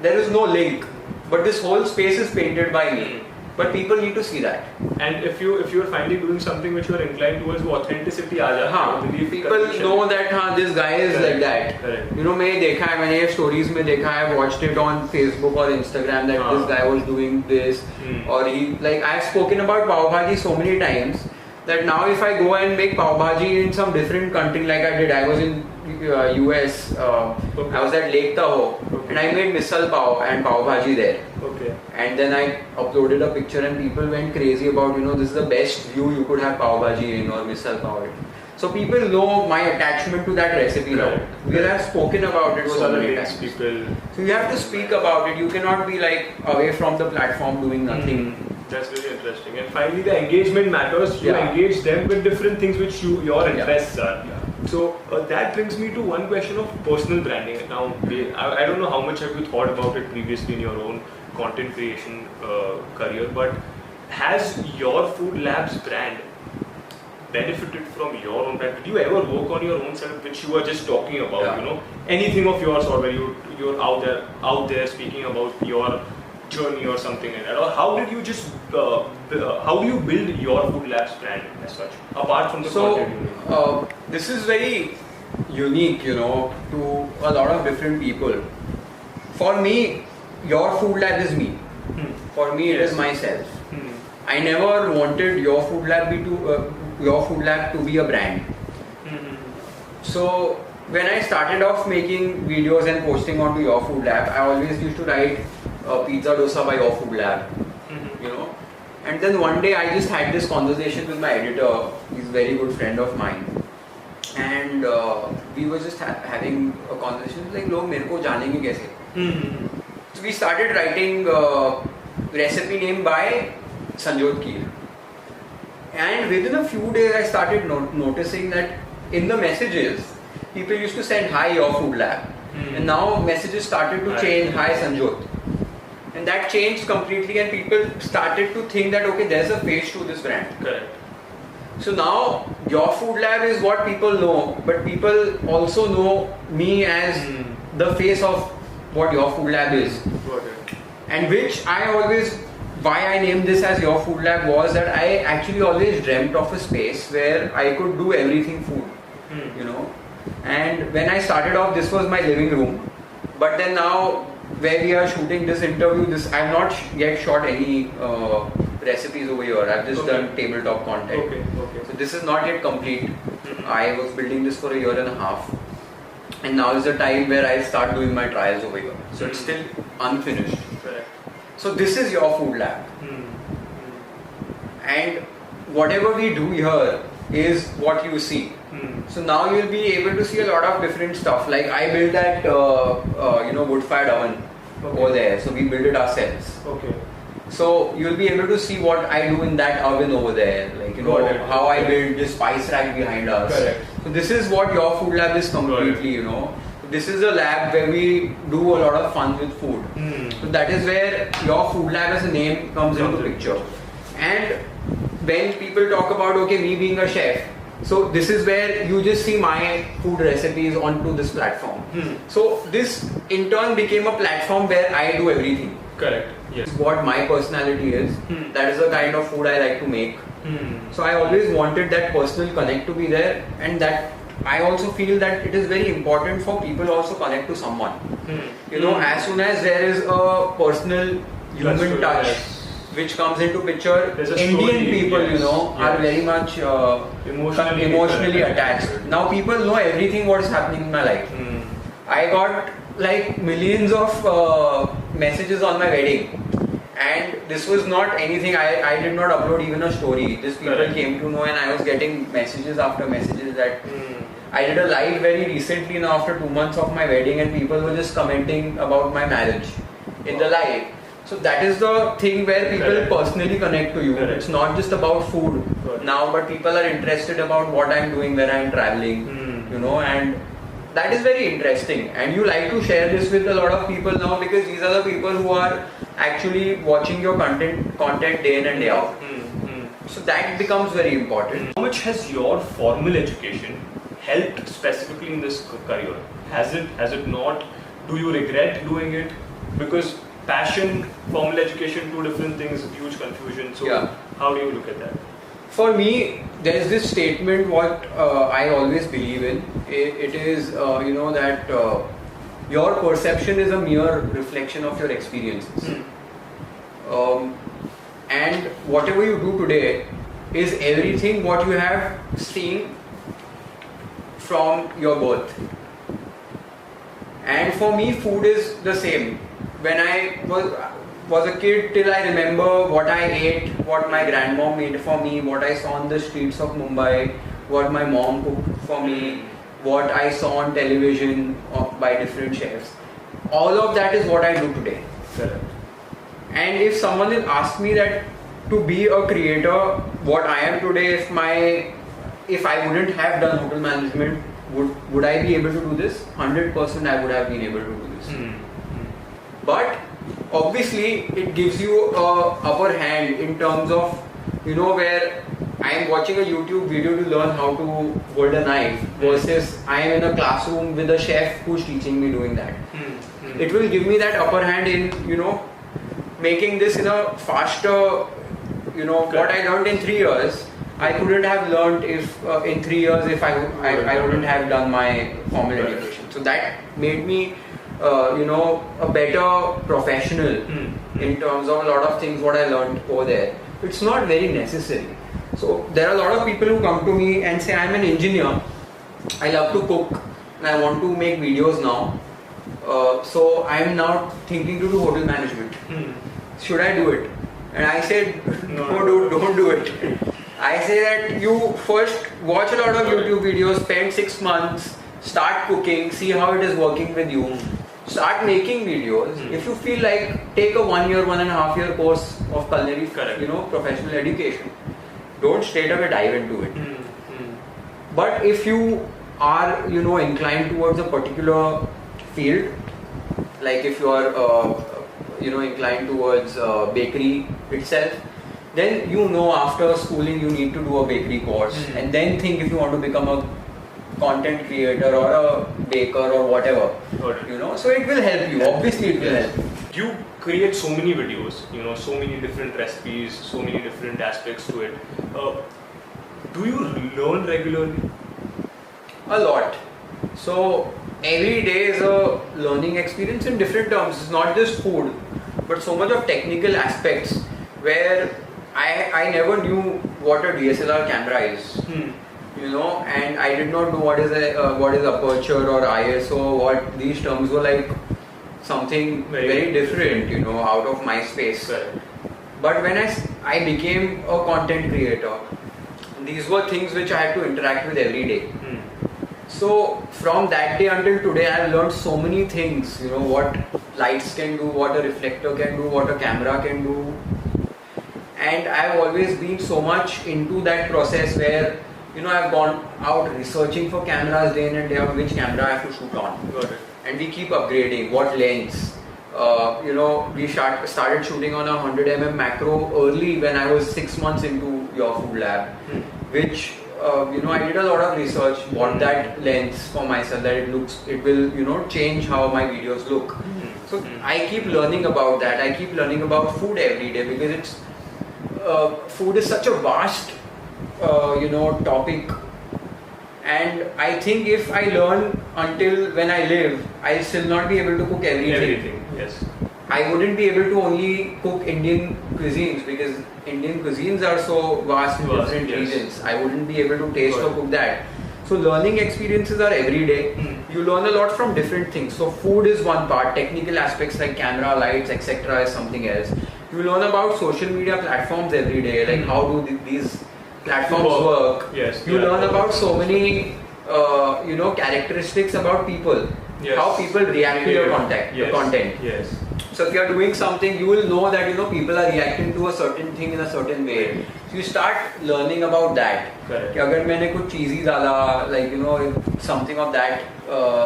Speaker 2: There is no link, but this whole space is painted by me. But people need to see that.
Speaker 1: And if you're finally doing something which you are inclined towards, वो authenticity आ जाती है.
Speaker 2: People know that this guy is like that. मैंने देखा है, मैंने stories में देखा है, I've watched it on Facebook or Instagram that this guy was doing this, or I've spoken about pav bhaji so many times that now if I go and make pav bhaji in some different country, like I did, I was in US, I was at Lake Tahoe, and I made misal pav and pav bhaji there. And then I uploaded a picture and people went crazy about, this is the best view you could have pav bhaji in or misal pav in. So people know my attachment to that recipe now. We have spoken about it so many times. So you have to speak about it. You cannot be away from the platform doing nothing.
Speaker 1: That's really interesting. And finally, the engagement matters. You engage them with different things which your interests are. So that brings me to one question of personal branding. Now, I don't know how much have you thought about it previously in your own content creation career, but has your Food Labs brand benefited from your own brand? Did you ever work on your own self, which you were just talking about? Anything of yours, or when you're out there speaking about your journey or something like that, or how did you just how do you build your Food Labs brand as such, apart from the content?
Speaker 2: This is very unique, to a lot of different people. For me, your Food Lab is me. For me, it is myself. I never wanted your Food Lab to be a brand. So when I started off making videos and posting onto your Food Lab, I always used to write pizza dosa by your Food Lab. And then one day I just had this conversation with my editor. He's a very good friend of mine. and we were just having a conversation like लोग मेरे को जानेंगे कैसे. So we started writing recipe name by Sanjot Keer, and within a few days I started noticing that in the messages people used to send hi your food lab, and now messages started to change hi Sanjot, and that changed completely, and people started to think that okay, there's a face to this brand.
Speaker 1: Correct.
Speaker 2: So now your food lab is what people know, but people also know me as the face of what your food lab is.
Speaker 1: Got it.
Speaker 2: And which I always, why I named this as your food lab was that I actually always dreamt of a space where I could do everything food, you know. And when I started off, this was my living room. But then now, where we are shooting this interview, I have not yet shot any recipes over here. I've just done tabletop content.
Speaker 1: Okay.
Speaker 2: So this is not yet complete. I was building this for a year and a half, and now is the time where I start doing my trials over here. So it's still unfinished.
Speaker 1: Correct.
Speaker 2: So this is your food lab, and whatever we do here is what you see. So now you'll be able to see a lot of different stuff. Like I built that wood-fired oven over there. So we built it ourselves.
Speaker 1: Okay.
Speaker 2: So you'll be able to see what I do in that oven over there, like how I build this spice rack behind us.
Speaker 1: Correct.
Speaker 2: So this is what your food lab is completely, This is a lab where we do a lot of fun with food. So that is where your food lab as a name comes into picture. And when people talk about me being a chef, so this is where you just see my food recipes onto this platform. So this in turn became a platform where I do everything.
Speaker 1: Correct. Yes.
Speaker 2: What my personality is. That is the kind of food I like to make. So I always wanted that personal connect to be there, and that I also feel that it is very important for people also connect to someone. As soon as there is a personal human touch which comes into picture, Indian people, are very much emotionally attached. Now people know everything what is happening in my life. I got like millions of messages on my wedding, and this was not anything, I did not upload even a story. This people came to know, and I was getting messages after messages that I did a live very recently now after 2 months of my wedding, and people were just commenting about my marriage in the live. So that is the thing where people personally connect to you. It's not just about food now, but people are interested about what I'm doing, where I'm traveling, and that is very interesting. And you like to share this with a lot of people now, because these are the people who are actually watching your content day in and day out. So that becomes very important.
Speaker 1: How much has your formal education helped specifically in this career? Has it not? Do you regret doing it? Because passion, formal education, two different things, huge confusion. So how do you look at that?
Speaker 2: For me, there is this statement what I always believe in. It is that your perception is a mere reflection of your experiences. And whatever you do today is everything what you have seen from your birth. And for me, food is the same. When I was a kid, till I remember what I ate, what my grandmom made for me, what I saw on the streets of Mumbai, what my mom cooked for me, what I saw on television by different chefs. All of that is what I do today.
Speaker 1: Correct.
Speaker 2: And if someone will ask me that to be a creator, what I am today, if I wouldn't have done hotel management, would I be able to do this? 100% I would have been able to do this. But obviously it gives you a upper hand in terms of, where I am watching a YouTube video to learn how to hold a knife versus I am in a classroom with a chef who's teaching me doing that. It will give me that upper hand in, making this in a faster, what I learned in 3 years, I couldn't have learned if in 3 years if I wouldn't have done my formal education. So that made me a better professional in terms of a lot of things what I learned over there. It's not very necessary. So there are a lot of people who come to me and say, I'm an engineer, I love to cook and I want to make videos now. So I'm now thinking to do hotel management. Should I do it? And I said, no, don't do it. I say that you first watch a lot of YouTube videos, spend 6 months, start cooking, see how it is working with you, start making videos. If you feel like, take a 1 year, 1.5 year course of culinary, professional education. Don't straight away dive into it. But if you are, inclined towards a particular field, like if you are, inclined towards bakery itself, then after schooling you need to do a bakery course, and then think if you want to become a content creator or a baker or whatever. So it will help you. Obviously, it will help you.
Speaker 1: You create so many videos, so many different recipes, so many different aspects to it. Do you learn regularly?
Speaker 2: A lot. So every day is a learning experience in different terms. It's not just food, but so much of technical aspects where I never knew what a DSLR camera is. And I did not know what is aperture or ISO, what these terms were like. Something very different, out of my space. But when I became a content creator, these were things which I had to interact with every day. So from that day until today, I have learned so many things. What lights can do, what a reflector can do, what a camera can do. And I have always been so much into that process where I've gone out researching for cameras day in and day out, which camera I have to shoot on.
Speaker 1: Got it.
Speaker 2: And we keep upgrading, what lens. We started shooting on a 100mm macro early when I was 6 months into Your Food Lab, which I did a lot of research, bought that lens for myself, that it will change how my videos look. So I keep learning about that. I keep learning about food every day, because food is such a vast topic. And I think if I learn until when I live, I'll still not be able to cook everything.
Speaker 1: Yes.
Speaker 2: I wouldn't be able to only cook Indian cuisines, because Indian cuisines are so vast in different regions. I wouldn't be able to taste or cook that. So learning experiences are every day. You learn a lot from different things. So food is one part, technical aspects like camera, lights, etc. is something else. You learn about social media platforms every day, like how do these platforms work. You learn about so many characteristics about people, how people react to your content. So if you are doing something, you will know that people are reacting to a certain thing in a certain way. So you start learning about that.
Speaker 1: Correct.
Speaker 2: कि अगर मैंने कुछ cheesy डाला, like if something of that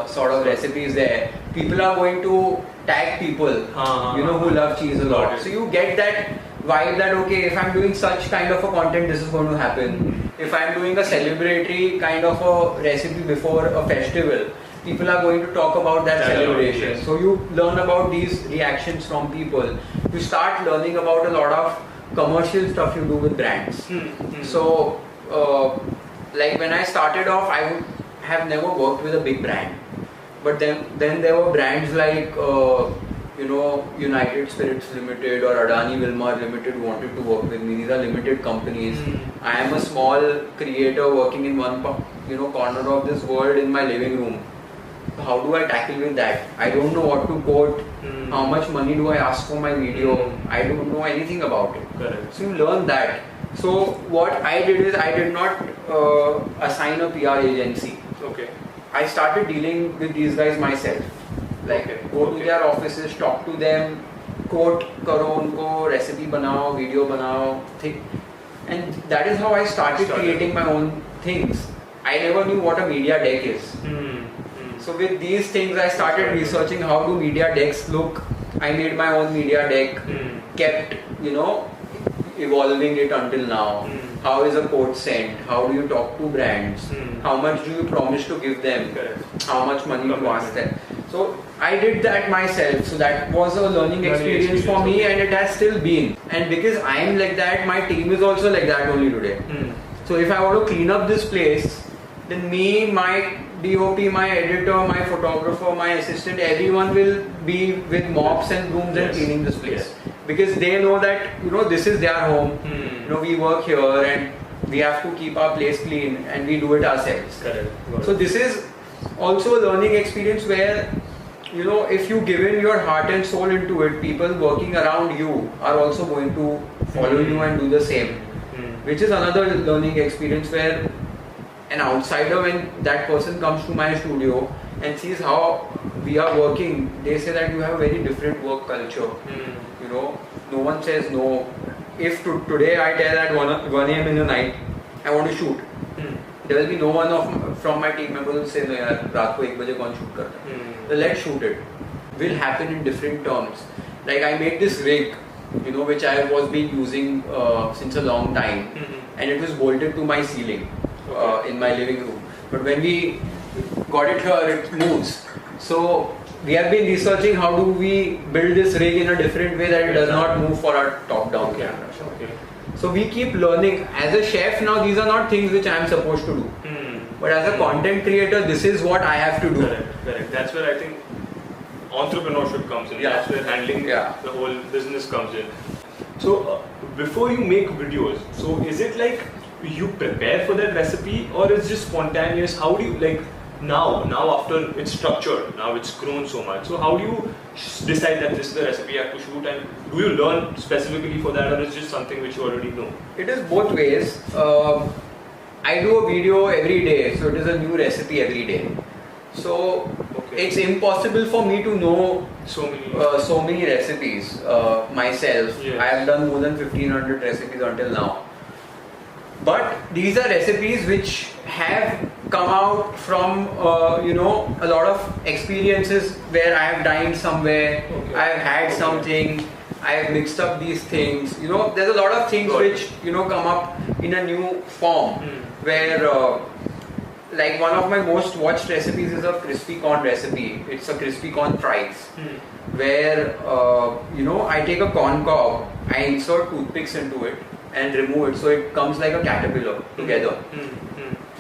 Speaker 2: sort of recipe is there, people are going to tag people who love cheese a lot. So you get that vibe that okay, if I'm doing such kind of a content, this is going to happen. If I'm doing a celebratory kind of a recipe before a festival, people are going to talk about that celebration. So you learn about these reactions from people. You start learning about a lot of commercial stuff you do with brands. So like when I started off, I would have never worked with a big brand. But then there were brands like United Spirits Limited or Adani Wilmar Limited wanted to work with me. These are limited companies. I am a small creator working in one corner of this world in my living room. How do I tackle with that? I don't know what to quote. How much money do I ask for my video? I don't know anything about it.
Speaker 1: Correct.
Speaker 2: So you learn that. So what I did is I did not assign a PR agency.
Speaker 1: Okay.
Speaker 2: I started dealing with these guys myself. Like go to their offices, talk to them, quote करो उनको, recipe बनाओ, video बनाओ, and that is how I started creating my own things. I never knew what a media deck is. So with these things I started researching how do media decks look. I made my own media deck, kept evolving it until now. How is a quote sent? How do you talk to brands? How much do you promise to give them? How much money to ask them? So I did that myself. So that was a learning experience for me, and it has still been. And because I am like that, my team is also like that only today. So if I want to clean up this place, then me, my DOP, my editor, my photographer, my assistant, everyone will be with mops and brooms and cleaning this place. Because they know that, this is their home. We work here and we have to keep our place clean, and we do it ourselves.
Speaker 1: Correct.
Speaker 2: So this is also a learning experience where, if you give in your heart and soul into it, people working around you are also going to follow you and do the same. which is another learning experience where an outsider, when that person comes to my studio and sees how we are working, they say that you have a very different work culture. You know, no one says no. If today I tell at 1 a.m. in the night, I want to shoot, there will be no one from my team members who will say, no yaar, raat ko 1 baje kaun shoot karta hai? So let's shoot it. Will happen in different terms. Like I made this rig, you know, which I was been using since a long time, and it was bolted to my ceiling in my living room. But when we got it here, it moves. So we have been researching how do we build this rig in a different way that it does not move for our top-down camera. So we keep learning. As a chef now, these are not things which I am supposed to do. But as a content creator, this is what I have to do.
Speaker 1: Correct. That's where I think entrepreneurship comes in. That's where handling the whole business comes in. So before you make videos, so is it like you prepare for that recipe or it's just spontaneous? How do you like now after it's structured, now it's grown so much, so how do you decide that this is the recipe you have to shoot, and do you learn specifically for that or it's just something which you already know?
Speaker 2: It is both ways. I do a video every day, so it is a new recipe every day. So it's impossible for me to know so many recipes myself. I have done more than 1500 recipes until now. But these are recipes which have come out from you know, a lot of experiences where I have dined somewhere, I have had something, I have mixed up these things. You know, there's a lot of things which, you know, come up in a new form. Where like one of my most watched recipes is a crispy corn recipe. It's a crispy corn fries. Where you know, I take a corn cob, I insert toothpicks into it and remove it, so it comes like a caterpillar together.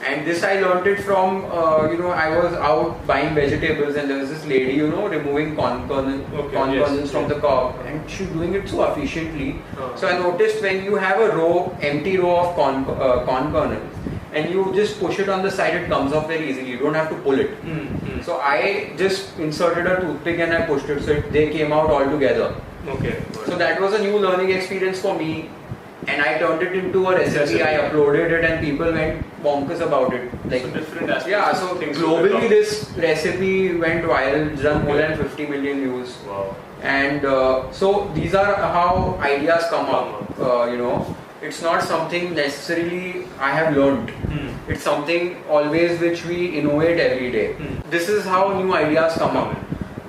Speaker 2: And this I learned it from, you know, I was out buying vegetables and there was this lady, you know, removing corn kernels from the cob, and she was doing it so efficiently. So I noticed when you have a empty row of corn kernels and you just push it on the side, it comes off very easily. You don't have to pull it. So I just inserted a toothpick and I pushed it, so they came out all together. So that was a new learning experience for me. And I turned it into a recipe, I uploaded it and people went bonkers about it. Like,
Speaker 1: so different aspects.
Speaker 2: Yeah, so globally this recipe went viral, it's done more than 50 million views.
Speaker 1: Wow.
Speaker 2: And so these are how ideas come up, you know. It's not something necessarily I have learned. It's something always which we innovate every day. This is how new ideas come up.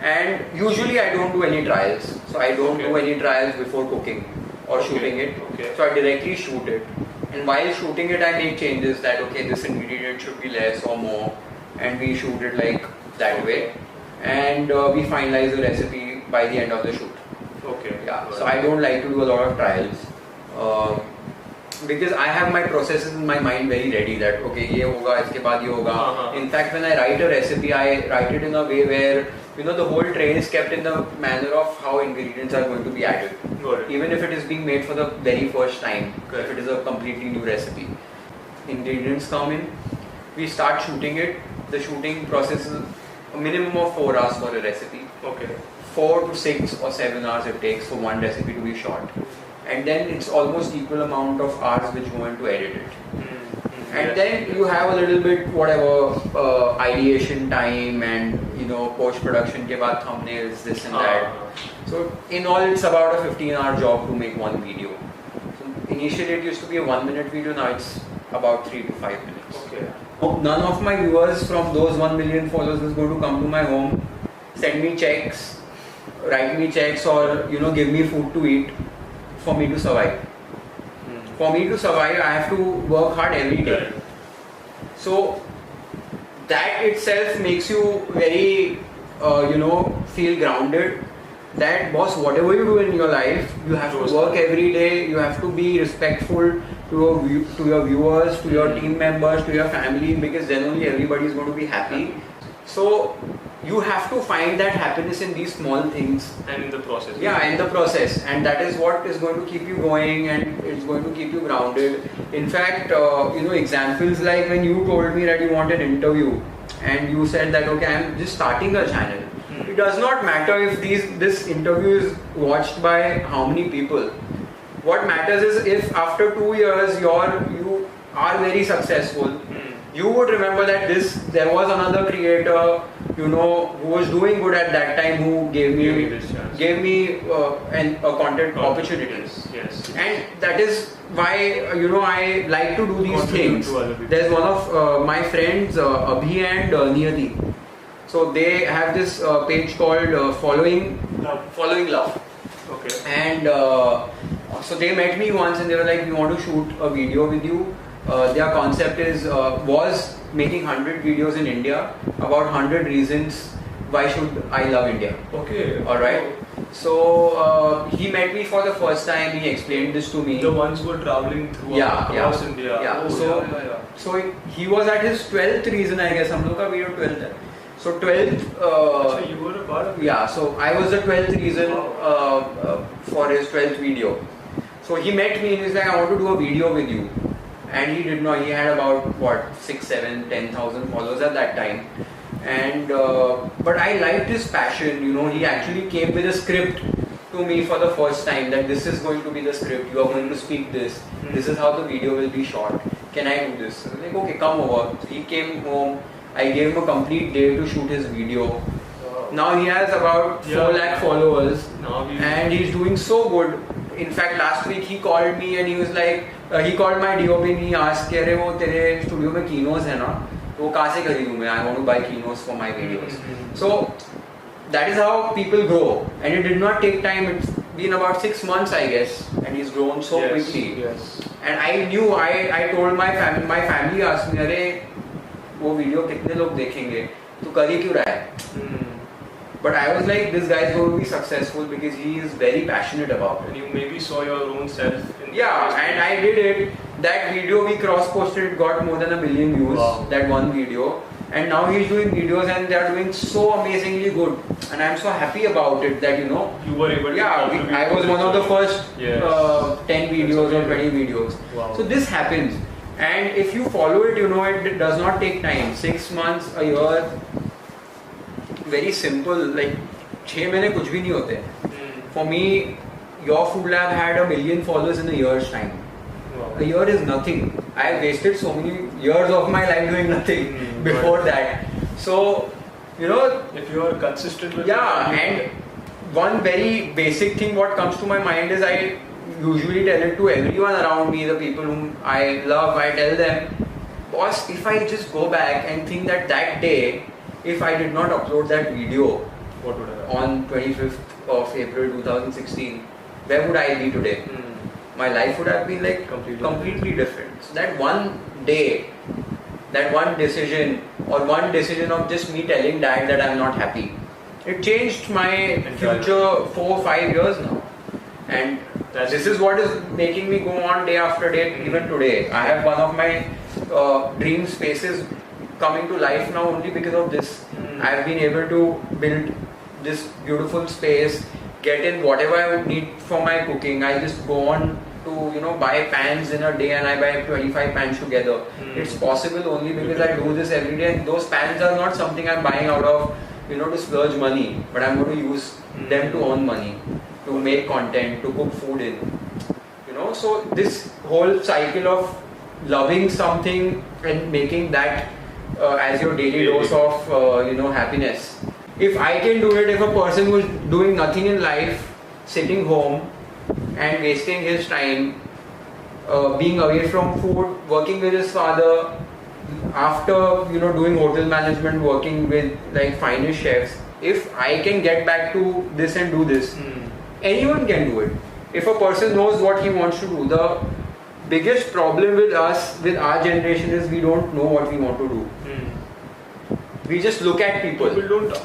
Speaker 2: And usually I don't do any trials. So I don't do any trials before cooking or shooting it. So I directly shoot it. And while shooting it, I make changes that, okay, this ingredient should be less or more. And we shoot it like that way. And we finalize the recipe by the end of the shoot. Yeah. So I don't like to do a lot of trials. Because I have my processes in my mind very ready that, okay, ye hoga, iske baad ye hoga. In fact, when I write a recipe, I write it in a way where, you know, the whole train is kept in the manner of how ingredients are going to be added. Even if it is being made for the very first time, if it is a completely new recipe. Ingredients come in, we start shooting it. The shooting process is a minimum of 4 hours for a recipe. 4 to 6 or 7 hours it takes for one recipe to be shot. And then it's almost equal amount of hours which go into edit it. And then you have a little bit whatever ideation time and, you know, post-production ke baad thumbnails, this and that. So in all it's about a 15-hour job to make one video. So initially it used to be a 1-minute video, now it's about 3 to 5 minutes. None of my viewers from those 1 million followers is going to come to my home, send me checks, write me checks, or, you know, give me food to eat for me to survive. For me to survive, I have to work hard every day. So that itself makes you very, you know, feel grounded. That, boss, whatever you do in your life, you have to work every day. You have to be respectful to your viewers, to your team members, to your family, because then only everybody is going to be happy. So you have to find that happiness in these small things.
Speaker 1: And in the process.
Speaker 2: Yeah, in the process. And that is what is going to keep you going and it's going to keep you grounded. In fact, you know, examples like when you told me that you want an interview and you said that, okay, I'm just starting a channel. It does not matter if this interview is watched by how many people. what matters is if after 2 years you are very successful, you would remember that there was another creator, you know, who was doing good at that time, who gave me a content opportunity.
Speaker 1: Yes.
Speaker 2: And that is why, you know, I like to do these things. There's one of my friends, Abhi and Niyati. So they have this page called Following Love.
Speaker 1: Okay.
Speaker 2: And so they met me once and they were like, we want to shoot a video with you. Their concept was making 100 videos in India about 100 reasons why should I love India.
Speaker 1: Okay.
Speaker 2: All right. So he met me for the first time. He explained this to me.
Speaker 1: The ones who were traveling through across India.
Speaker 2: Yeah.
Speaker 1: Oh,
Speaker 2: so he was at his 12th reason, I guess. हम लोग का video 12th है. So 12th.
Speaker 1: So you were a part of it.
Speaker 2: Yeah. So I was the 12th reason for his 12th video. So he met me and he's like, I want to do a video with you. And he did not. He had about 6, 7, 10,000 followers at that time. And but I liked his passion. You know, he actually came with a script to me for the first time, that this is going to be the script. You are going to speak this. This is how the video will be shot. Can I do this? I was like, okay, come over. So he came home. I gave him a complete day to shoot his video. Now he has about 4 lakh followers, and he's doing so good. In fact, last week he called me and he was like, he called my DOP and he asked, "Kya re wo tere studio mein keynotes hai na? तो कहाँ से खरीदूँ मैं? I want to buy keynotes for my videos." So that is how people grow, and it did not take time. It's been about 6 months, I guess, and he's grown so quickly.
Speaker 1: Yes.
Speaker 2: And I knew, I told my family. My family asked me, "अरे वो video कितने लोग देखेंगे? तू कर ही क्यों रहा है?" But I was like, this guy is going to be successful because he is very passionate about it.
Speaker 1: And you maybe saw your own self.
Speaker 2: And I did it. That video we cross-posted, it got more than 1 million views.
Speaker 1: Wow.
Speaker 2: That one video. And now he's doing videos and they are doing so amazingly good. And I'm so happy about it that, you know,
Speaker 1: You were able to contribute
Speaker 2: I was
Speaker 1: to
Speaker 2: one of the first 10 videos or 20 videos.
Speaker 1: Wow.
Speaker 2: So this happens. And if you follow it, you know, it does not take time. 6 months, a year. Very simple, like 6 महीने कुछ भी नहीं होते. For me, your food lab had 1 million followers in a year's time.
Speaker 1: Wow.
Speaker 2: A year is nothing. I have wasted so many years of my life doing nothing before that. So, you know,
Speaker 1: if you are consistent with
Speaker 2: and one very basic thing what comes to my mind is I usually tell it to everyone around me, the people whom I love. I tell them, boss, if I just go back and think that day, if I did not upload that video,
Speaker 1: what would I
Speaker 2: on 25th of April 2016, where would I be today? My life would have been like completely different. So that one day, that one decision, or one decision of just me telling dad that I'm not happy, it changed my future 4 or 5 years now. And this is what is making me go on day after day, even today. I have one of my dream spaces coming to life now only because of this. I have been able to build this beautiful space, get in whatever I would need for my cooking. I just go on to, you know, buy pans in a day and I buy 25 pans together. It's possible only because I do this every day, and those pans are not something I'm buying out of, you know, to splurge money, but I'm going to use them to earn money, to make content, to cook food in. You know, so this whole cycle of loving something and making that as your daily dose of you know, happiness. If I can do it, if a person who's doing nothing in life, sitting home and wasting his time, being away from food, working with his father, after, you know, doing hotel management, working with like finest chefs, if I can get back to this and do this, anyone can do it. If a person knows what he wants to do. The biggest problem with us, with our generation, is we don't know what we want to do. We just look at people.
Speaker 1: People don't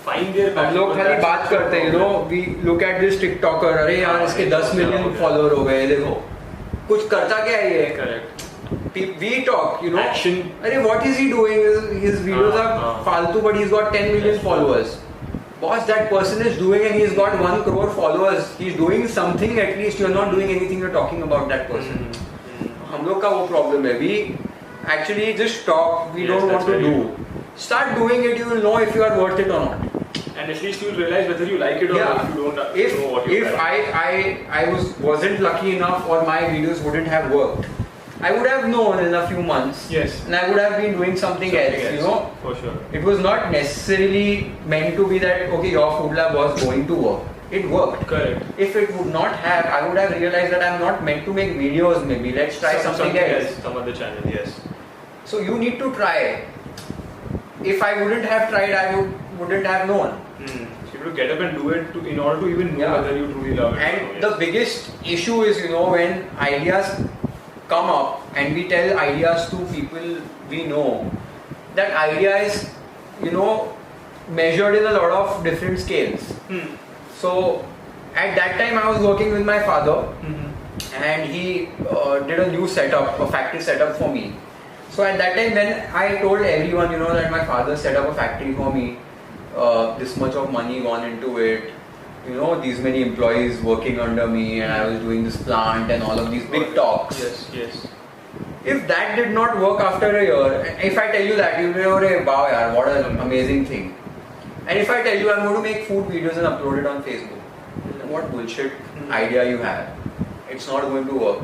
Speaker 1: find their
Speaker 2: हम लोग खाली बात करते हैं, you know, we look at this TikToker, अरे यार इसके 10 million follower हो गए, देखो कुछ करता क्या है ये?
Speaker 1: Correct.
Speaker 2: We talk, you know,
Speaker 1: Action.
Speaker 2: अरे what is he doing? His videos are फालतू, but he's got 10 million followers. Boss, that person is doing and he's got 1 crore followers. He's doing something, at least. You're not doing anything, you're talking about that person. हम लोग का वो problem है. We actually just talk, we don't want to do. Start doing it, you will know if you are worth it or not.
Speaker 1: And at least you'll realize whether you like it or not if you don't know what you're
Speaker 2: If
Speaker 1: trying.
Speaker 2: I wasn't lucky enough or my videos wouldn't have worked, I would have known in a few months.
Speaker 1: Yes.
Speaker 2: And I would have been doing something else, you know.
Speaker 1: For sure.
Speaker 2: It was not necessarily meant to be that, okay, your food lab was going to work. It worked.
Speaker 1: Correct.
Speaker 2: If it would not have, I would have realized that I'm not meant to make videos maybe. Let's try something else.
Speaker 1: Some other channel, yes.
Speaker 2: So you need to try. If I wouldn't have tried, I wouldn't have known.
Speaker 1: So you have to get up and do it in order to even know whether you truly love it.
Speaker 2: And the biggest issue is, you know, when ideas come up and we tell ideas to people we know, that idea is, you know, measured in a lot of different scales. So at that time I was working with my father and he did a new setup, a factory setup for me. So at that time when I told everyone, you know, that my father set up a factory for me, this much of money gone into it, you know, these many employees working under me and I was doing this plant and all of these big talks.
Speaker 1: Yes, yes.
Speaker 2: If that did not work after a year, if I tell you that, you'll be like, wow, yaar, what an amazing thing. And if I tell you I'm going to make food videos and upload it on Facebook, what bullshit idea you have. It's not going to work.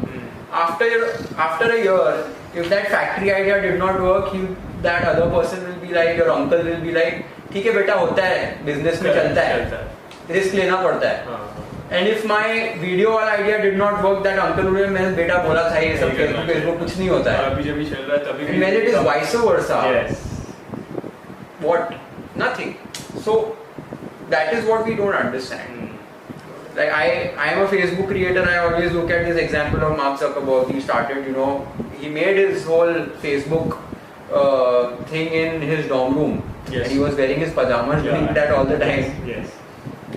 Speaker 2: After a year, if that factory idea did not work, that other person will be like, your uncle will be like, ठीक है बेटा होता है, business में चलता है, risk लेना पड़ता है. And if my video वाला idea did not work, that uncle would have मैंने बेटा बोला था ये सब Facebook कुछ नहीं होता है.
Speaker 1: अभी जब भी चल रहा है तभी.
Speaker 2: And when it is vice versa,
Speaker 1: yes.
Speaker 2: What? Nothing. So that is what we don't understand. Like I am a Facebook creator. I always look at this example of Mark Zuckerberg. He started, you know, he made his whole Facebook thing in his dorm room.
Speaker 1: Yes.
Speaker 2: And he was wearing his pajamas doing that all the time.
Speaker 1: Yes.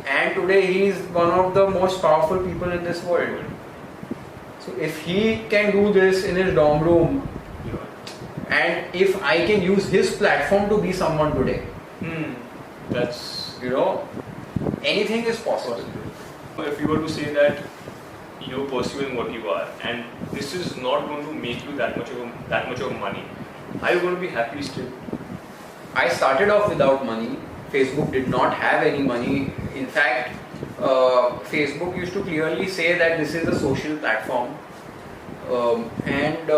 Speaker 2: And today he is one of the most powerful people in this world. So if he can do this in his dorm room, and if I can use his platform to be someone today,
Speaker 1: that's,
Speaker 2: you know, anything is possible.
Speaker 1: If you were to say that you're pursuing what you are, and this is not going to make you that much of money, are you going to be happy still?
Speaker 2: I started off without money. Facebook did not have any money. In fact, Facebook used to clearly say that this is a social platform, and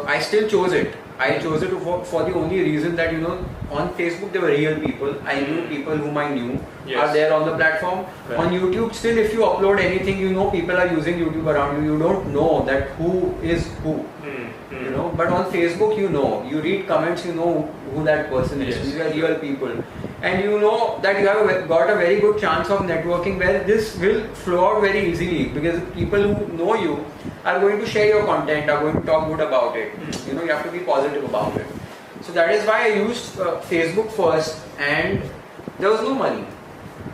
Speaker 2: I still chose it. I chose it for the only reason that, you know, on Facebook there were real people. I knew people whom I knew are there on the platform. Right. On YouTube, still if you upload anything, you know people are using YouTube around you. You don't know that who is who. You know, but on Facebook you know. You read comments, you know who that person is. These are real people. And you know that you have got a very good chance of networking where this will flow out very easily, because people who know you are going to share your content, are going to talk good about it. You know, you have to be positive about it. So that is why I used Facebook first, and there was no money.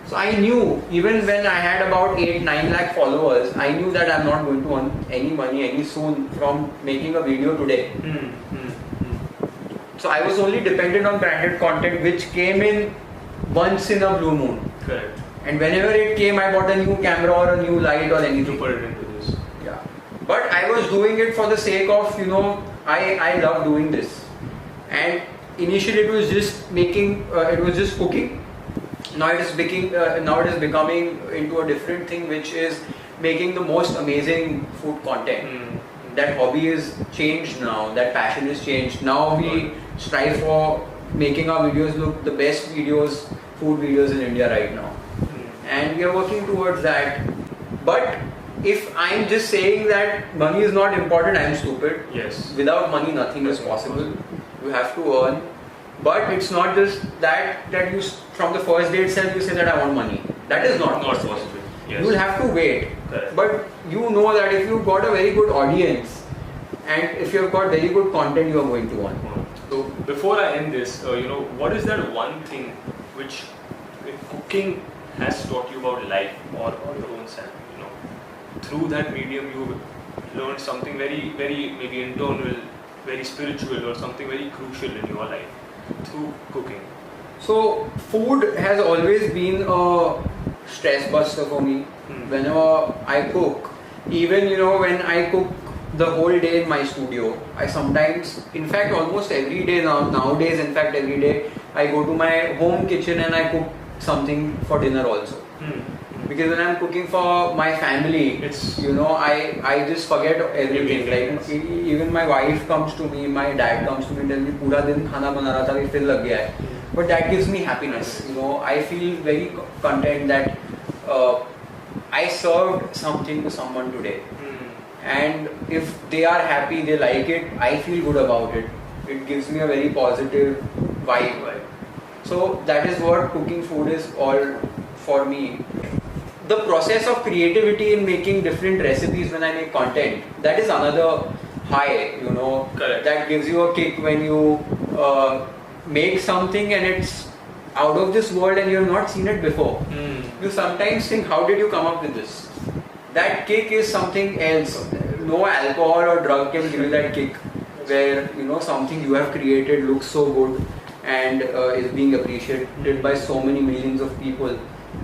Speaker 2: So I knew, even when I had about 8-9 lakh followers, I knew that I'm not going to earn any money any soon from making a video today. So I was only dependent on branded content, which came in once in a blue moon.
Speaker 1: Correct.
Speaker 2: And whenever it came, I bought a new camera or a new light or anything.
Speaker 1: To put it into this.
Speaker 2: Yeah. But I was doing it for the sake of, you know, I love doing this. And initially it was just making, it was just cooking. Now it is becoming into a different thing, which is making the most amazing food content. That hobby is changed now. That passion is changed. Now we strive for making our videos look the best videos, food videos in India right now. And we are working towards that. But if I'm just saying that money is not important, I'm stupid.
Speaker 1: Yes.
Speaker 2: Without money, nothing is possible. You have to earn. But it's not just that you from the first day itself you say that I want money. That is not possible.
Speaker 1: Yes.
Speaker 2: You will have to wait.
Speaker 1: Correct.
Speaker 2: But you know that if you've got a very good audience and if you've got very good content, you are going to earn.
Speaker 1: So before I end this, you know, what is that one thing which cooking has taught you about life or your own self? You know, through that medium you learned something very, very maybe internal, very spiritual, or something very crucial in your life through cooking.
Speaker 2: So food has always been a stress buster for me. Whenever I cook, even, you know, when I cook the whole day in my studio, I sometimes, in fact almost every day nowadays, in fact every day, I go to my home kitchen and I cook something for dinner also. Because when I'm cooking for my family,
Speaker 1: It's-
Speaker 2: you know, I just forget everything.
Speaker 1: Everything.
Speaker 2: Like even my wife comes to me, my dad comes to me and tells me, "पूरा दिन खाना बना रहा था, फिर लग गया है." But that gives me happiness. You know, I feel very content that I served something to someone today. And if they are happy, they like it, I feel good about it. It gives me a very positive vibe. So that is what cooking food is all for me. The process of creativity in making different recipes when I make content, that is another high, you know.
Speaker 1: Correct.
Speaker 2: That gives you a kick when you make something and it's out of this world and you have not seen it before. You sometimes think, how did you come up with this? That kick is something else. No alcohol or drug can give you that kick where, you know, something you have created looks so good and is being appreciated by so many millions of people.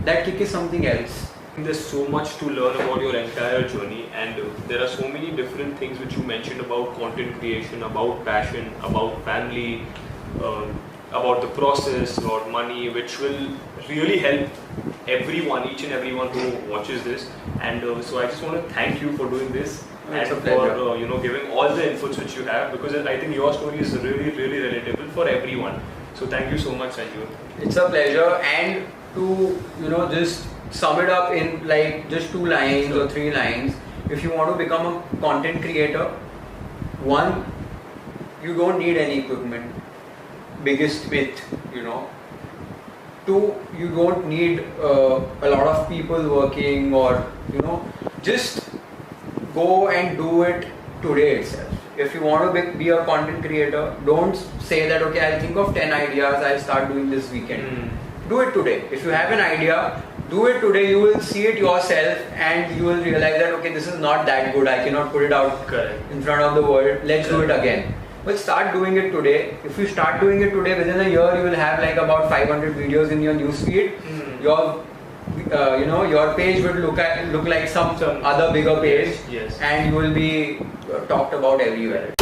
Speaker 2: That kick is something else.
Speaker 1: There's so much to learn about your entire journey, and there are so many different things which you mentioned about content creation, about passion, about family, about the process, about money, which will really help everyone, each and everyone who watches this. And so I just want to thank you for doing this.
Speaker 2: It's
Speaker 1: and
Speaker 2: a pleasure.
Speaker 1: for you know, giving all the inputs which you have, because I think your story is really relatable for everyone. So thank you so much, Sanju.
Speaker 2: It's a pleasure, and to, you know, just sum it up in like just 2 lines or 3 lines. If you want to become a content creator, 1, you don't need any equipment, biggest myth, you know. 2, you don't need a lot of people working, or, you know, just go and do it today itself. If you want to be a content creator, don't say that, okay, I'll think of 10 ideas, I'll start doing this weekend. Do it today. If you have an idea, do it today. You will see it yourself and you will realize that, okay, this is not that good, I cannot put it out
Speaker 1: Correct.
Speaker 2: in front of the world, let's do it again. But start doing it today. If you start doing it today, within a year you will have like about 500 videos in your newsfeed. Your you know, your page would look like some other bigger page,
Speaker 1: Yes.
Speaker 2: and you will be talked about everywhere.